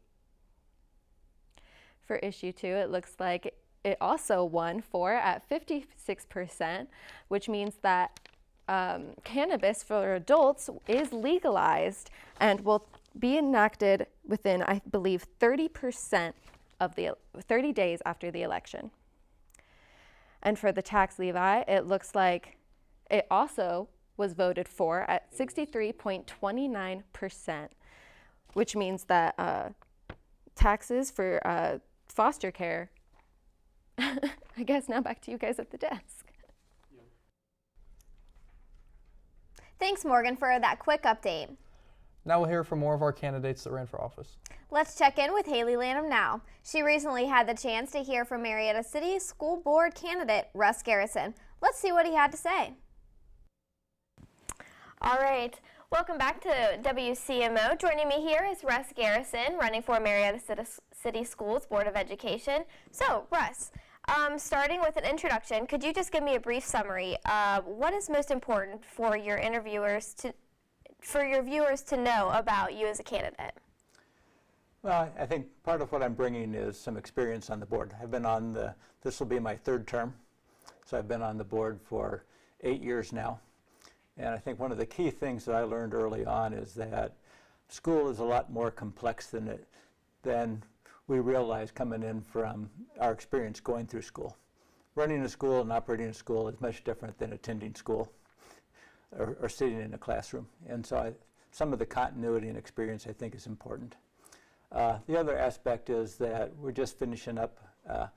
For issue 2, it looks like it also won 4 at 56%, which means that cannabis for adults is legalized and will be enacted within, I believe, 30% of the 30 days after the election. And for the tax levy, it looks like it also was voted for at 63.29%, which means that taxes for foster care, I guess now back to you guys at the desk. Thanks, Morgan, for that quick update. Now we'll hear from more of our candidates that ran for office. Let's check in with Haley Lanham now. She recently had the chance to hear from Marietta City School Board candidate Russ Garrison. Let's see what he had to say. All right, welcome back to WCMO. Joining me here is Russ Garrison, running for Marietta City Schools Board of Education. So, Russ, starting with an introduction, could you just give me a brief summary of what is most important for your viewers to know about you as a candidate? Well, I think part of what I'm bringing is some experience on the board. I've been on this will be my 3rd term, so I've been on the board for 8 years now. And I think one of the key things that I learned early on is that school is a lot more complex than we realized coming in from our experience going through school. Running a school and operating a school is much different than attending school or sitting in a classroom. And so some of the continuity and experience I think is important. The other aspect is that we're just finishing up a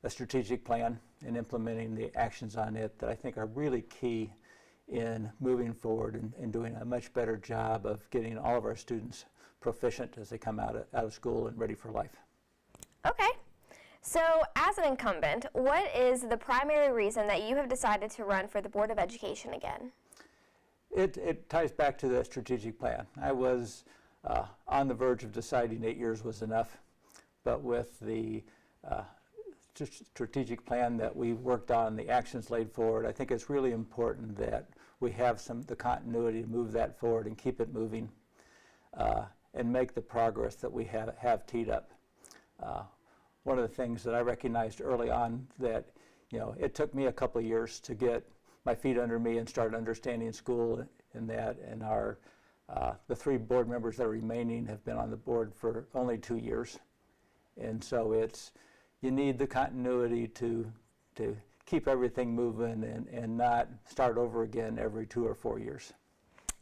strategic plan and implementing the actions on it that I think are really key in moving forward and doing a much better job of getting all of our students proficient as they come out of school and ready for life. Okay. So, as an incumbent, what is the primary reason that you have decided to run for the Board of Education again? It ties back to the strategic plan. I was on the verge of deciding 8 years was enough, but with the strategic plan that we worked on, the actions laid forward, I think it's really important that we have the continuity to move that forward and keep it moving and make the progress that we have teed up. One of the things that I recognized early on that, it took me a couple of years to get my feet under me and start understanding school and that, and the 3 board members that are remaining have been on the board for only 2 years. And so you need the continuity to keep everything moving and not start over again every 2 or 4 years.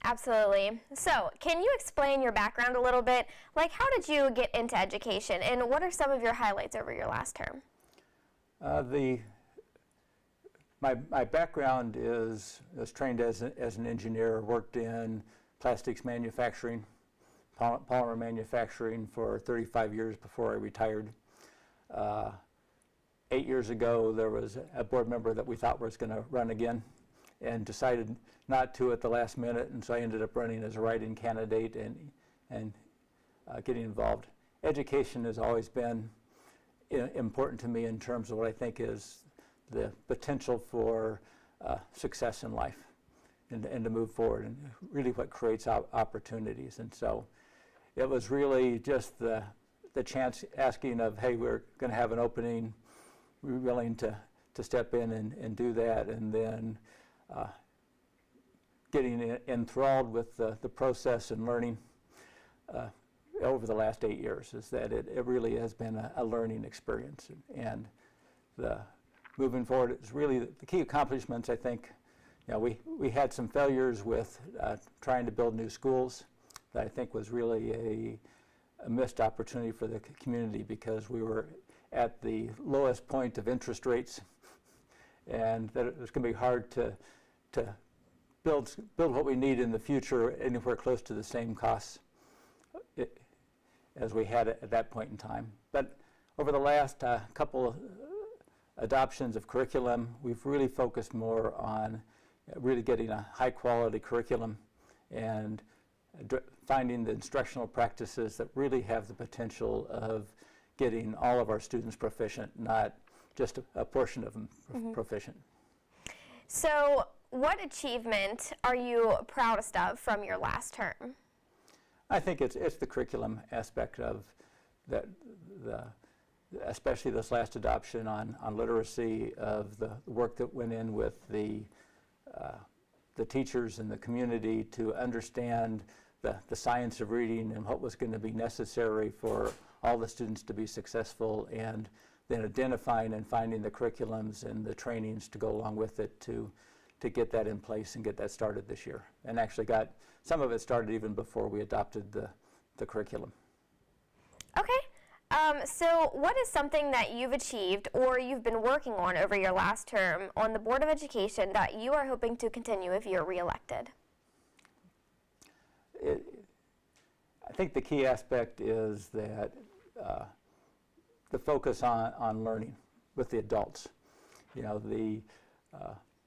Absolutely. So, can you explain your background a little bit? Like, how did you get into education, and what are some of your highlights over your last term? My background is trained as an engineer, worked in plastics manufacturing, polymer manufacturing for 35 years before I retired. 8 years ago, there was a board member that we thought was going to run again and decided not to at the last minute, and so I ended up running as a write-in candidate and getting involved. Education has always been important to me in terms of what I think is the potential for success in life and to move forward, and really what creates opportunities. And so it was really just the chance asking of, hey, we're going to have an opening, we're willing to step in and do that, and then getting enthralled with the process and learning over the last 8 years is that it really has been a learning experience. And moving forward, it's really the key accomplishments, I think. We had some failures with trying to build new schools that I think was really a missed opportunity for the community, because we were at the lowest point of interest rates, and that it was going to be hard to build what we need in the future anywhere close to the same costs as we had at that point in time. But over the last couple of adoptions of curriculum, we've really focused more on really getting a high quality curriculum and finding the instructional practices that really have the potential of getting all of our students proficient, not just a portion of them proficient. So, what achievement are you proudest of from your last term? I think it's the curriculum aspect of the especially this last adoption on literacy, of the work that went in with the teachers and the community to understand the science of reading and what was going to be necessary for all the students to be successful, and then identifying and finding the curriculums and the trainings to go along with it to get that in place and get that started this year. And actually got some of it started even before we adopted the curriculum. Okay. So what is something that you've achieved or you've been working on over your last term on the Board of Education that you are hoping to continue if you're reelected? I think the key aspect is that the focus on learning with the adults. You know,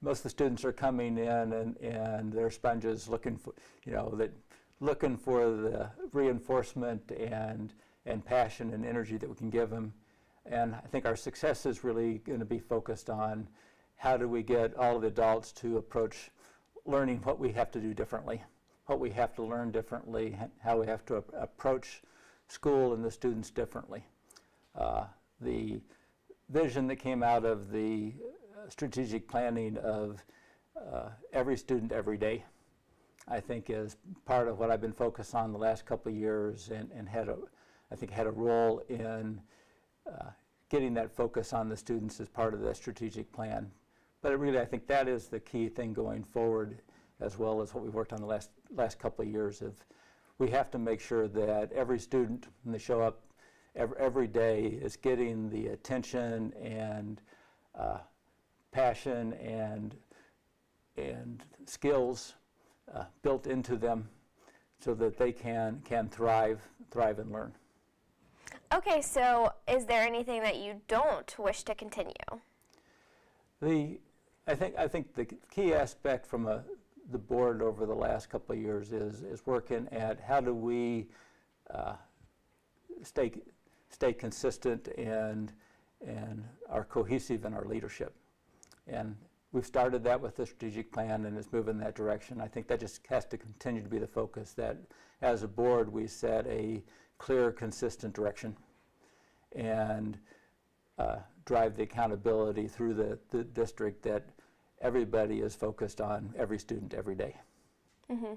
most of the students are coming in and they're sponges looking for, looking for the reinforcement and passion and energy that we can give them. And I think our success is really going to be focused on how do we get all of the adults to approach learning what we have to do differently, what we have to learn differently, how we have to approach school and the students differently. The vision that came out of the strategic planning of every student every day, I think, is part of what I've been focused on the last couple of years, and had a role in getting that focus on the students as part of the strategic plan. But I think that is the key thing going forward, as well as what we've worked on the last couple of years. We have to make sure that every student, when they show up every day, is getting the attention and passion and skills built into them so that they can thrive and learn. Okay, so is there anything that you don't wish to continue? I think the key aspect from the board over the last couple of years is working at how do we stay consistent and are cohesive in our leadership. And we've started that with the strategic plan, and it's moving in that direction. I think that just has to continue to be the focus, that as a board we set a clear, consistent direction and drive the accountability through the district, that everybody is focused on every student every day. Mm-hmm.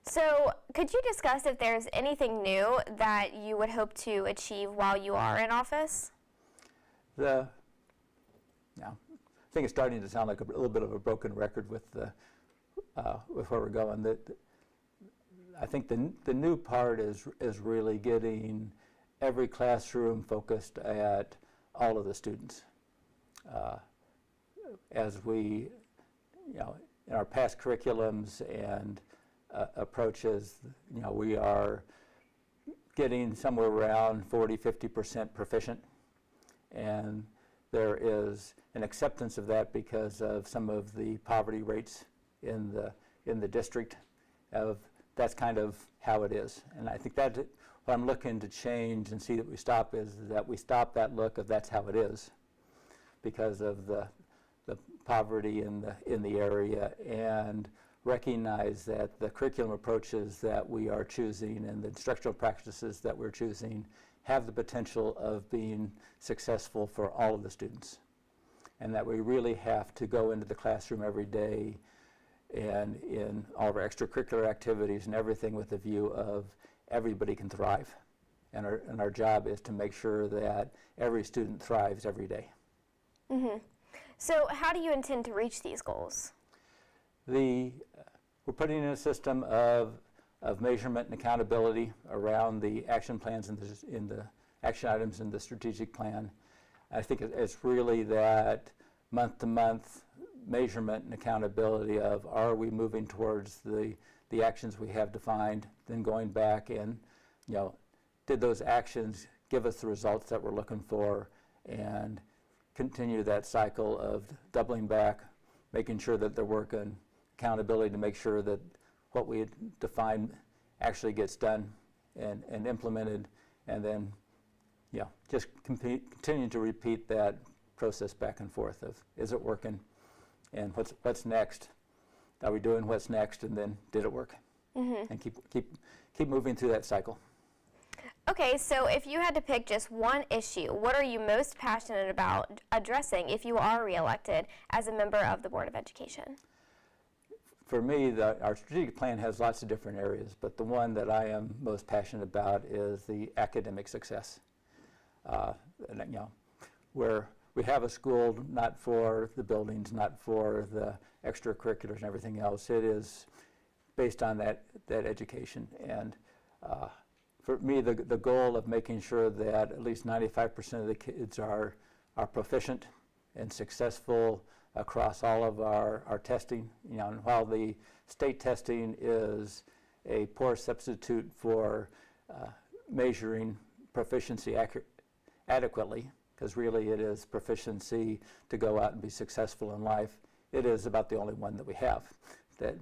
So could you discuss if there's anything new that you would hope to achieve while you are in office? I think it's starting to sound like a little bit of a broken record with where we're going. I think the new part is really getting every classroom focused at all of the students. As we, in our past curriculums and approaches, we are getting somewhere around 40–50% proficient, and there is an acceptance of that because of some of the poverty rates in the district. That's kind of how it is, and I think that what I'm looking to change and see that we stop is that we stop that look of that's how it is, because of the poverty in the area, and recognize that the curriculum approaches that we are choosing and the instructional practices that we're choosing have the potential of being successful for all of the students, and that we really have to go into the classroom every day and in all of our extracurricular activities and everything with the view of everybody can thrive, and our job is to make sure that every student thrives every day. Mm-hmm. So how do you intend to reach these goals? We're putting in a system of measurement and accountability around the action plans in the action items in the strategic plan. I think it's really that month-to-month measurement and accountability of, are we moving towards the actions we have defined, then going back and, did those actions give us the results that we're looking for, and continue that cycle of doubling back, making sure that they're working, accountability to make sure that what we had defined actually gets done and implemented, and then just continue to repeat that process back and forth of, is it working, and what's next? Are we doing what's next, and then did it work? Mm-hmm. And keep moving through that cycle. Okay, so if you had to pick just one issue, what are you most passionate about addressing if you are reelected as a member of the Board of Education? For me, our strategic plan has lots of different areas, but the one that I am most passionate about is the academic success. Where we have a school not for the buildings, not for the extracurriculars and everything else. It is based on that education. And for me, the goal of making sure that at least 95% of the kids are proficient and successful across all of our testing. And while the state testing is a poor substitute for measuring proficiency adequately, because really it is proficiency to go out and be successful in life, it is about the only one that we have that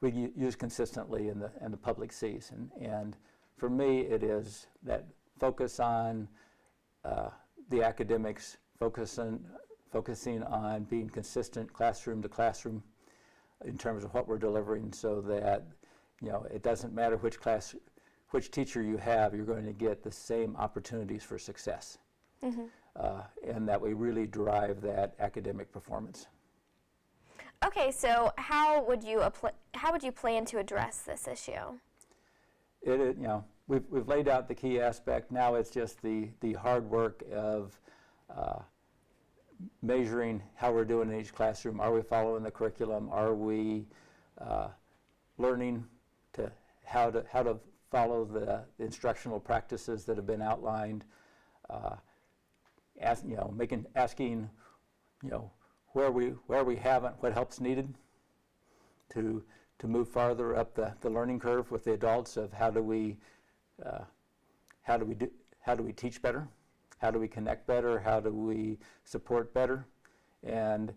we use consistently and the public sees. And for me, it is that focus on the academics, focusing on being consistent classroom to classroom in terms of what we're delivering, so that it doesn't matter which teacher you have, you're going to get the same opportunities for success. And that we really drive that academic performance. Okay, so how would you plan to address this issue? We've laid out the key aspect. Now it's just the hard work of measuring how we're doing in each classroom. Are we following the curriculum? Are we learning how to follow the instructional practices that have been outlined? Asking where we haven't, what help's needed to move farther up the learning curve with the adults of how do we teach better, how do we connect better, how do we support better, and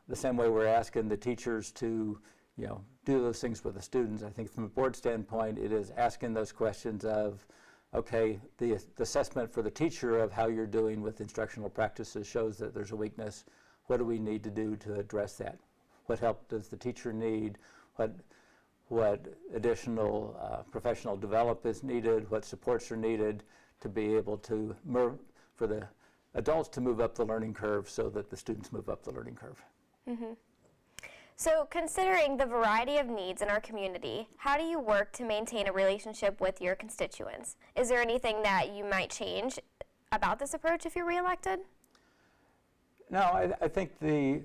the same way we're asking the teachers to do those things with the students. I think from a board standpoint, it is asking those questions of, okay, the assessment for the teacher of how you're doing with instructional practices shows that there's a weakness. What do we need to do to address that? What help does the teacher need? What additional professional development is needed? What supports are needed to be able to for the adults to move up the learning curve so that the students move up the learning curve? So considering the variety of needs in our community, how do you work to maintain a relationship with your constituents? Is there anything that you might change about this approach if you're reelected? No, I think the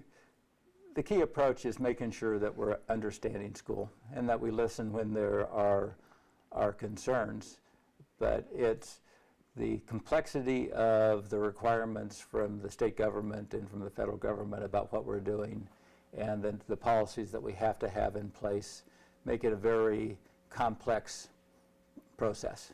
key approach is making sure that we're understanding school and that we listen when there are concerns. But it's the complexity of the requirements from the state government and from the federal government about what we're doing, and then the policies that we have to have in place make it a very complex process.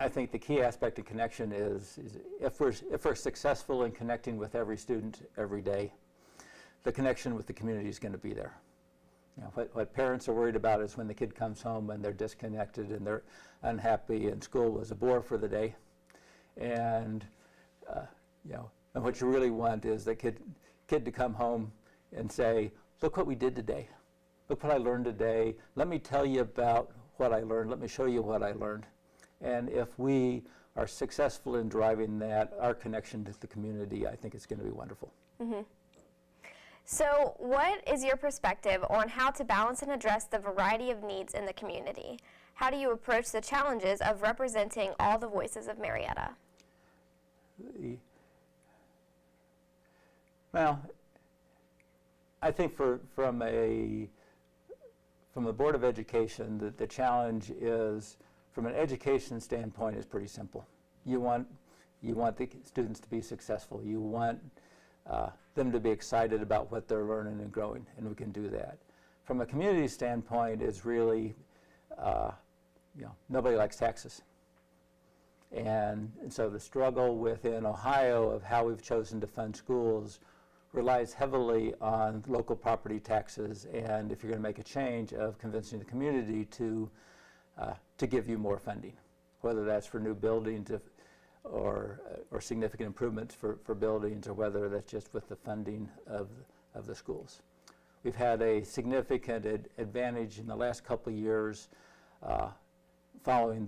I think the key aspect of connection is if we're successful in connecting with every student every day, the connection with the community is going to be there. What parents are worried about is when the kid comes home and they're disconnected and they're unhappy and school was a bore for the day. And and what you really want is the kid to come home and say, look what we did today. Look what I learned today. Let me tell you about what I learned. Let me show you what I learned. And if we are successful in driving that, our connection to the community, I think it's going to be wonderful. So what is your perspective on how to balance and address the variety of needs in the community? How do you approach the challenges of representing all the voices of Marietta? Well, I think from the Board of Education, the challenge is, from an education standpoint, is pretty simple. You want the students to be successful. You want them to be excited about what they're learning and growing, and we can do that. From a community standpoint, it's really, nobody likes taxes. And so the struggle within Ohio of how we've chosen to fund schools relies heavily on local property taxes, and if you're going to make a change, of convincing the community to give you more funding, whether that's for new buildings or significant improvements for buildings, or whether that's just with the funding of the schools. we've had a significant advantage in the last couple of years following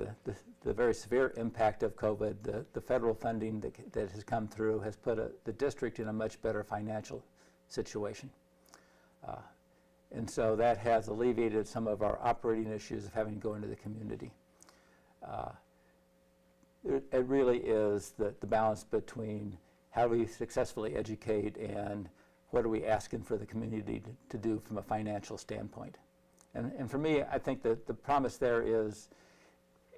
the very severe impact of COVID. The federal funding that has come through has put the district in a much better financial situation. And so that has alleviated some of our operating issues of having to go into the community. It really is the balance between how do we successfully educate and what are we asking for the community to do from a financial standpoint. And for me, I think that the promise there is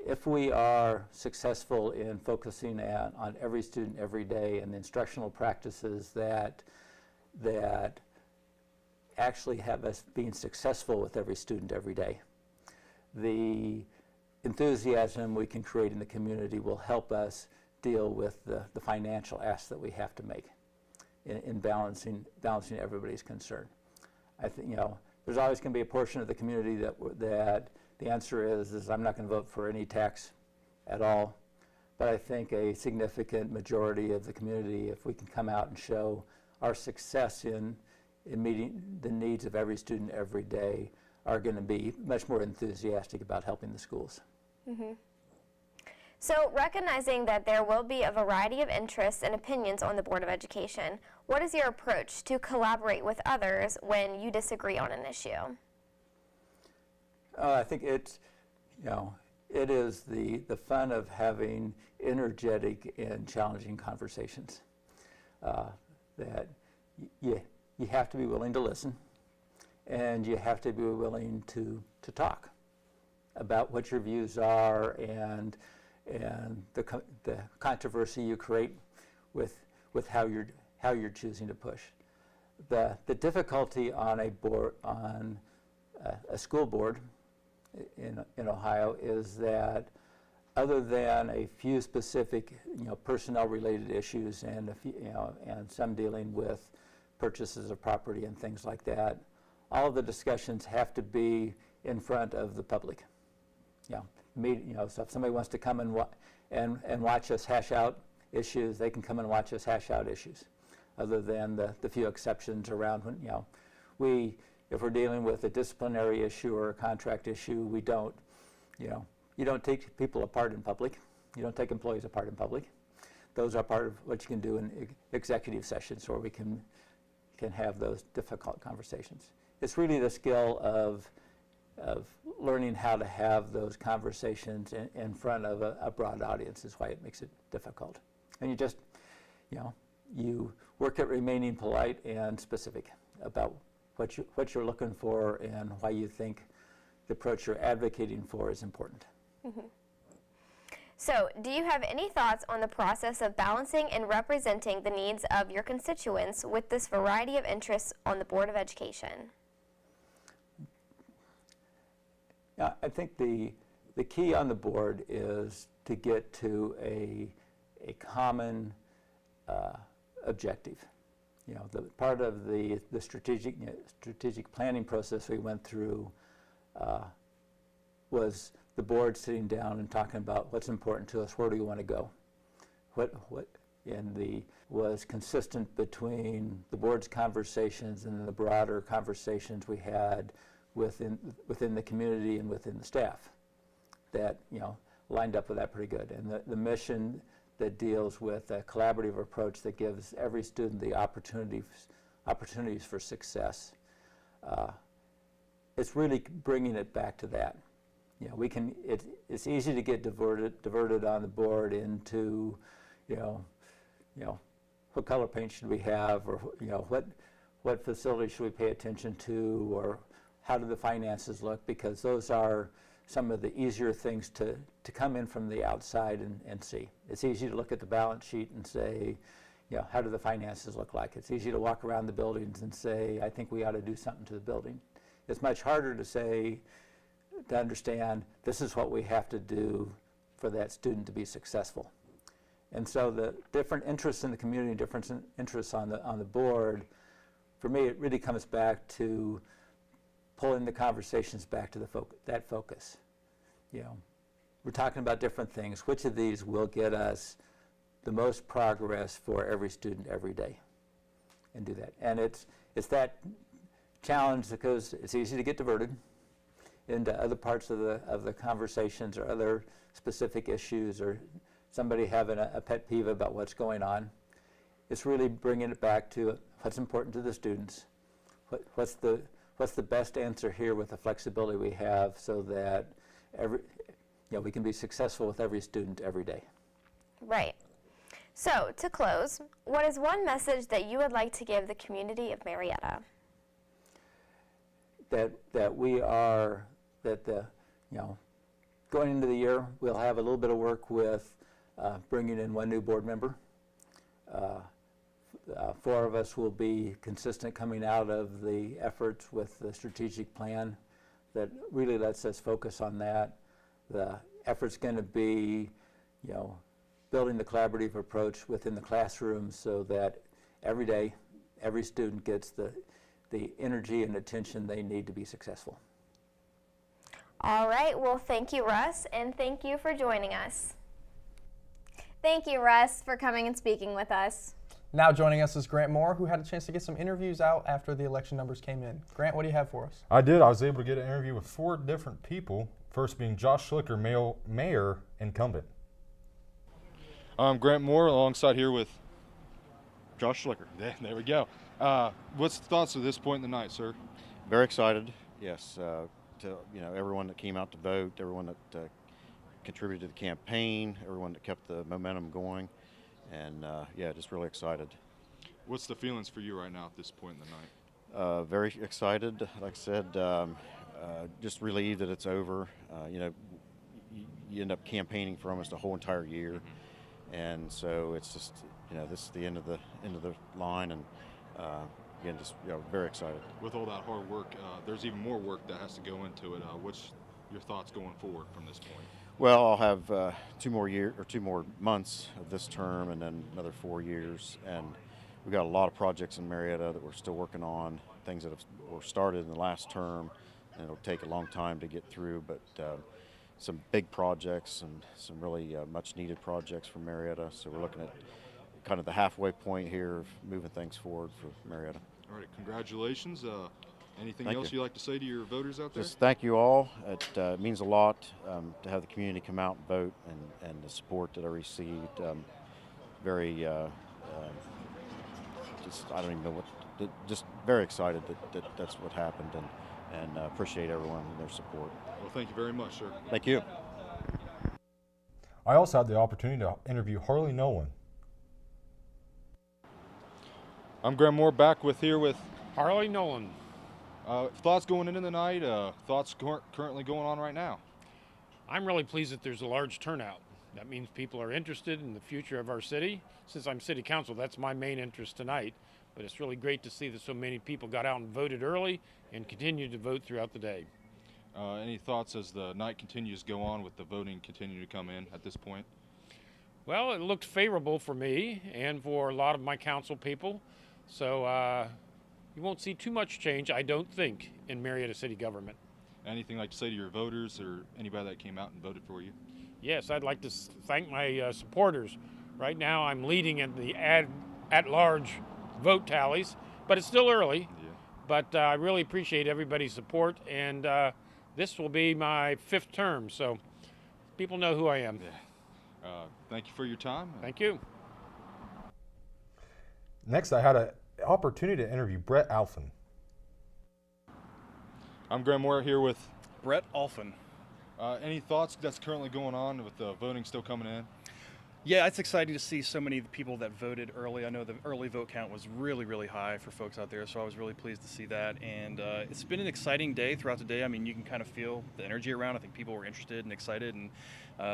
if we are successful in focusing on every student every day and the instructional practices that actually have us being successful with every student every day, the enthusiasm we can create in the community will help us deal with the financial asks that we have to make in balancing everybody's concern. I think, you know, there's always going to be a portion of the community that the answer is I'm not going to vote for any tax at all. But I think a significant majority of the community, if we can come out and show our success in meeting the needs of every student every day, are going to be much more enthusiastic about helping the schools. Mm-hmm. So, recognizing that there will be a variety of interests and opinions on the Board of Education, what is your approach to collaborate with others when you disagree on an issue? I think it's, you know, it is the fun of having energetic and challenging conversations. That you have to be willing to listen, and you have to be willing to talk about what your views are and the controversy you create with how you're choosing to push. The difficulty on a school board in Ohio is that other than a few specific personnel related issues and and some dealing with purchases of property and things like that, all of the discussions have to be in front of the public. So if somebody wants to come and watch us hash out issues, they can come and watch us hash out issues. Other than the few exceptions around when if we're dealing with a disciplinary issue or a contract issue, we don't you don't take people apart in public. You don't take employees apart in public. Those are part of what you can do in executive sessions, where we can have those difficult conversations. It's really the skill of learning how to have those conversations in front of a broad audience is why it makes it difficult. And you just, you work at remaining polite and specific about what you're looking for and why you think the approach you're advocating for is important. Mm-hmm. So, do you have any thoughts on the process of balancing and representing the needs of your constituents with this variety of interests on the Board of Education? Yeah, I think the key on the board is to get to a common objective. The part of the strategic planning process we went through was the board sitting down and talking about what's important to us, where do we want to go, was consistent between the board's conversations and the broader conversations we had within the community and within the staff that lined up with that pretty good. And the mission that deals with a collaborative approach that gives every student the opportunities for success. It's really bringing it back to that. It's easy to get diverted on the board into, what color paint should we have, or what facility should we pay attention to, or how do the finances look, because those are some of the easier things to come in from the outside and see. It's easy to look at the balance sheet and say, how do the finances look like? It's easy to walk around the buildings and say, I think we ought to do something to the building. It's much harder to understand this is what we have to do for that student to be successful. And so the different interests in the community, different interests on the board, for me, it really comes back to pulling the conversations back to that focus. We're talking about different things. Which of these will get us the most progress for every student every day? And do that. And it's that challenge because it's easy to get diverted into other parts of the conversations or other specific issues or somebody having a pet peeve about what's going on. It's really bringing it back to what's important to the students. What's the best answer here with the flexibility we have so that we can be successful with every student every day. Right. So, to close, what is one message that you would like to give the community of Marietta? Going into the year, we'll have a little bit of work with bringing in one new board member. 4 of us will be consistent coming out of the efforts with the strategic plan that really lets us focus on that. The effort's going to be, building the collaborative approach within the classroom so that every day, every student gets the energy and attention they need to be successful. All right, well, thank you, Russ, and thank you for joining us. Thank you, Russ, for coming and speaking with us. Now joining us is Grant Moore, who had a chance to get some interviews out after the election numbers came in. Grant, what do you have for us? I did. I was able to get an interview with 4 different people, first being Josh Schlicker, mayor incumbent. I'm Grant Moore, alongside here with Josh Schlicker. There we go. What's the thoughts at this point in the night, sir? Very excited, yes. To everyone that came out to vote, everyone that contributed to the campaign, everyone that kept the momentum going, and just really excited. What's the feelings for you right now at this point in the night? Very excited. Like I said, just relieved that it's over. You end up campaigning for almost a whole entire year, and so it's just this is the end of the line, and again, just very excited. With all that hard work, there's even more work that has to go into it. What's your thoughts going forward from this point? Well, I'll have 2 more months of this term, and then another 4 years, and we've got a lot of projects in Marietta that we're still working on, things that were started in the last term, and it'll take a long time to get through, but some big projects and some really much needed projects for Marietta. So we're looking at kind of the halfway point here of moving things forward for Marietta. All right, congratulations. Anything Thank else you. you'd like to say to your voters out there? Just thank you all. It means a lot to have the community come out and vote, and the support that I received. Very, I don't even know just very excited that that's what happened, and appreciate everyone and their support. Well, thank you very much, sir. Thank you. I also had the opportunity to interview Harley Nolan. I'm Graham Moore, back here with Harley Nolan. Thoughts going into the night, thoughts currently going on right now? I'm really pleased that there's a large turnout. That means people are interested in the future of our city. Since I'm city council, that's my main interest tonight. But it's really great to see that so many people got out and voted early and continue to vote throughout the day. Any thoughts as the night continues to go on with the voting continuing to come in at this point? Well, it looked favorable for me and for a lot of my council people. So you won't see too much change, I don't think, in Marietta city government. Anything like to say to your voters or anybody that came out and voted for you? Yes, I'd like to thank my supporters. Right now I'm leading in the at-large vote tallies, but it's still early. Yeah. But I really appreciate everybody's support, and this will be my 5th term, so people know who I am. Yeah. Thank you for your time. Thank you. Next, I had an opportunity to interview Brett Alphen. I'm Graham Moore here with Brett Alphen. Any thoughts that's currently going on with the voting still coming in? Yeah, it's exciting to see so many people that voted early. I know the early vote count was really, really high for folks out there, so I was really pleased to see that. And it's been an exciting day throughout the day. I mean, you can kind of feel the energy around. I think people were interested and excited, and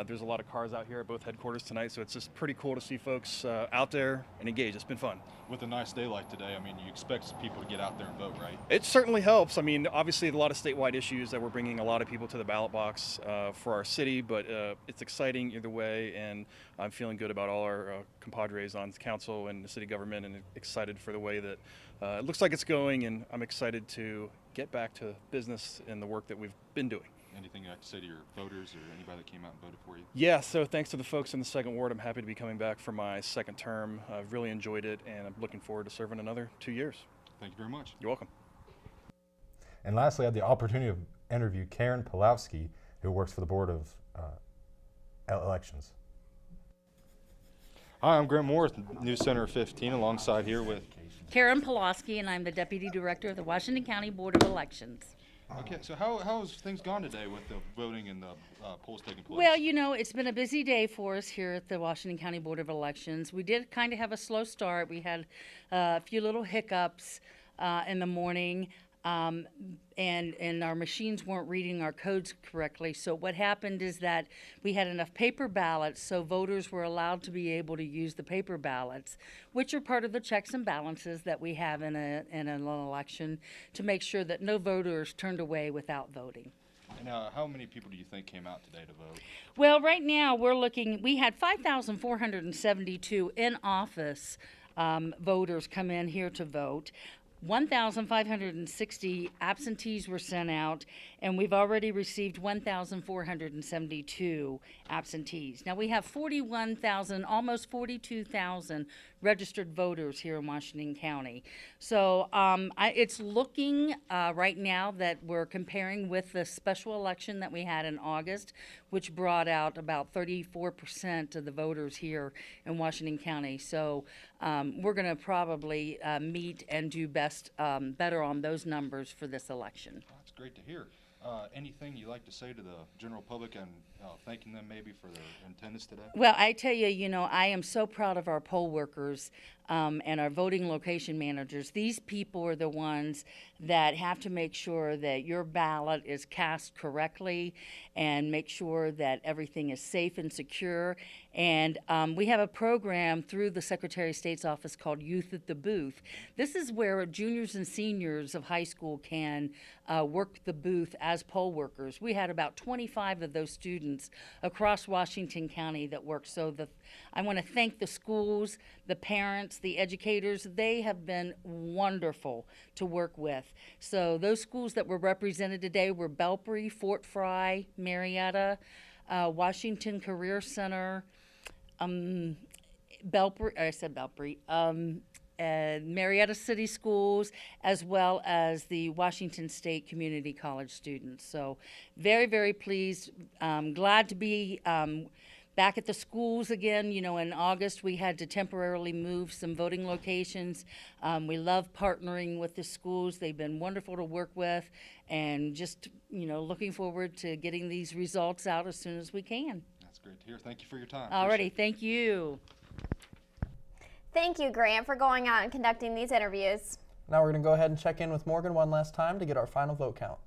there's a lot of cars out here at both headquarters tonight, so it's just pretty cool to see folks out there and engaged. It's been fun. With a nice day like today, I mean, you expect people to get out there and vote, right? It certainly helps. I mean, obviously a lot of statewide issues that we're bringing a lot of people to the ballot box for our city, but it's exciting either way, and I'm feeling good about all our compadres on council and the city government, and excited for the way that it looks like it's going, and I'm excited to get back to business and the work that we've been doing. Anything you'd like to say to your voters or anybody that came out and voted for you? Yeah, so thanks to the folks in the 2nd Ward. I'm happy to be coming back for my 2nd term. I've really enjoyed it, and I'm looking forward to serving another 2 years. Thank you very much. You're welcome. And lastly, I had the opportunity to interview Karen Pulowski, who works for the Board of Elections. Hi, I'm Grant Moore with NewsCenter 15, alongside here with Karen Pulowski, and I'm the Deputy Director of the Washington County Board of Elections. Okay, so how has things gone today with the voting and the polls taking place? Well, you know, it's been a busy day for us here at the Washington County Board of Elections. We did kind of have a slow start. We had a few little hiccups in the morning. And our machines weren't reading our codes correctly. So what happened is that we had enough paper ballots, so voters were allowed to be able to use the paper ballots, which are part of the checks and balances that we have in an election, to make sure that no voter is turned away without voting. And how many people do you think came out today to vote? Well, right now we had 5,472 in-office voters come in here to vote. 1,560 absentees were sent out, and we've already received 1,472 absentees. Now we have 41,000, almost 42,000 registered voters here in Washington County. So it's looking right now that we're comparing with the special election that we had in August, which brought out about 34% of the voters here in Washington County. So we're going to probably meet and do better on those numbers for this election. That's great to hear. Anything you'd like to say to the general public and thanking them maybe for their attendance today? Well, I tell you, you know, I am so proud of our poll workers and our voting location managers. These people are the ones that have to make sure that your ballot is cast correctly and make sure that everything is safe and secure. And we have a program through the Secretary of State's office called Youth at the Booth. This is where juniors and seniors of high school can work the booth as poll workers. We had about 25 of those students across Washington County that work. So I want to thank the schools, the parents, the educators. They have been wonderful to work with. So those schools that were represented today were Belpre, Fort Fry, Marietta, Washington Career Center, Marietta City Schools, as well as the Washington State Community College students. So very, very pleased. Glad to be back at the schools again. You know, in August we had to temporarily move some voting locations. We love partnering with the schools. They've been wonderful to work with, and just, you know, looking forward to getting these results out as soon as we can. That's great to hear. Thank you for your time. Alrighty, thank you. Thank you, Grant, for going out and conducting these interviews. Now we're going to go ahead and check in with Morgan one last time to get our final vote count.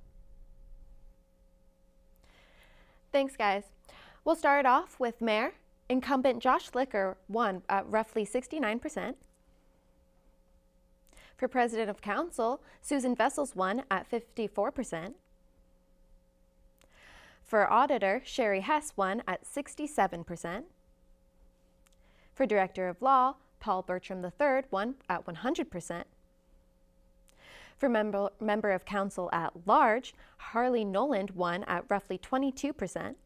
Thanks, guys. We'll start off with Mayor. Incumbent Josh Schlicker won at roughly 69%. For President of Council, Susan Vessels won at 54%. For Auditor, Sherry Hess won at 67%. For Director of Law, Paul Bertram III won at 100%. For Member of Council at Large, Harley Noland won at roughly 22%.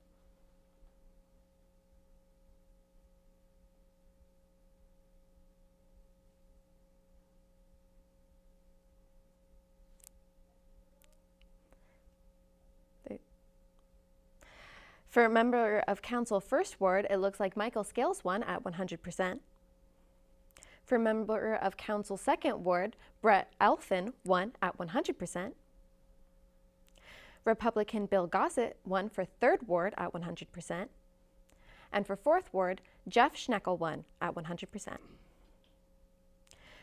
For Member of Council First Ward, it looks like Michael Scales won at 100%. For Member of Council Second Ward, Brett Elfin won at 100%. Republican Bill Gossett won for Third Ward at 100%. And for Fourth Ward, Jeff Schneckel won at 100%.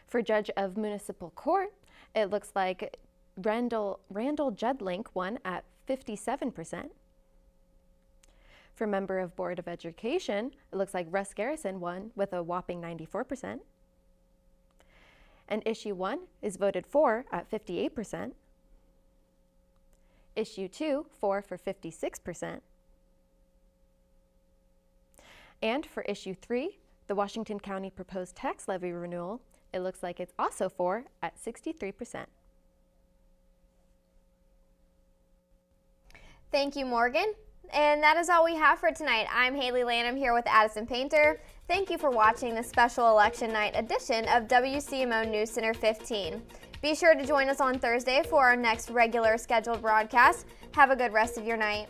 For Judge of Municipal Court, it looks like Randall Judlink won at 57%. For Member of Board of Education, it looks like Russ Garrison won with a whopping 94%. And Issue 1 is voted for at 58%. Issue 2, for 56%. And for Issue 3, the Washington County Proposed Tax Levy Renewal, it looks like it's also for at 63%. Thank you, Morgan. And that is all we have for tonight. I'm Haley Lanham here with Addison Painter. Thank you for watching the special election night edition of WCMO NewsCenter 15. Be sure to join us on Thursday for our next regular scheduled broadcast. Have a good rest of your night.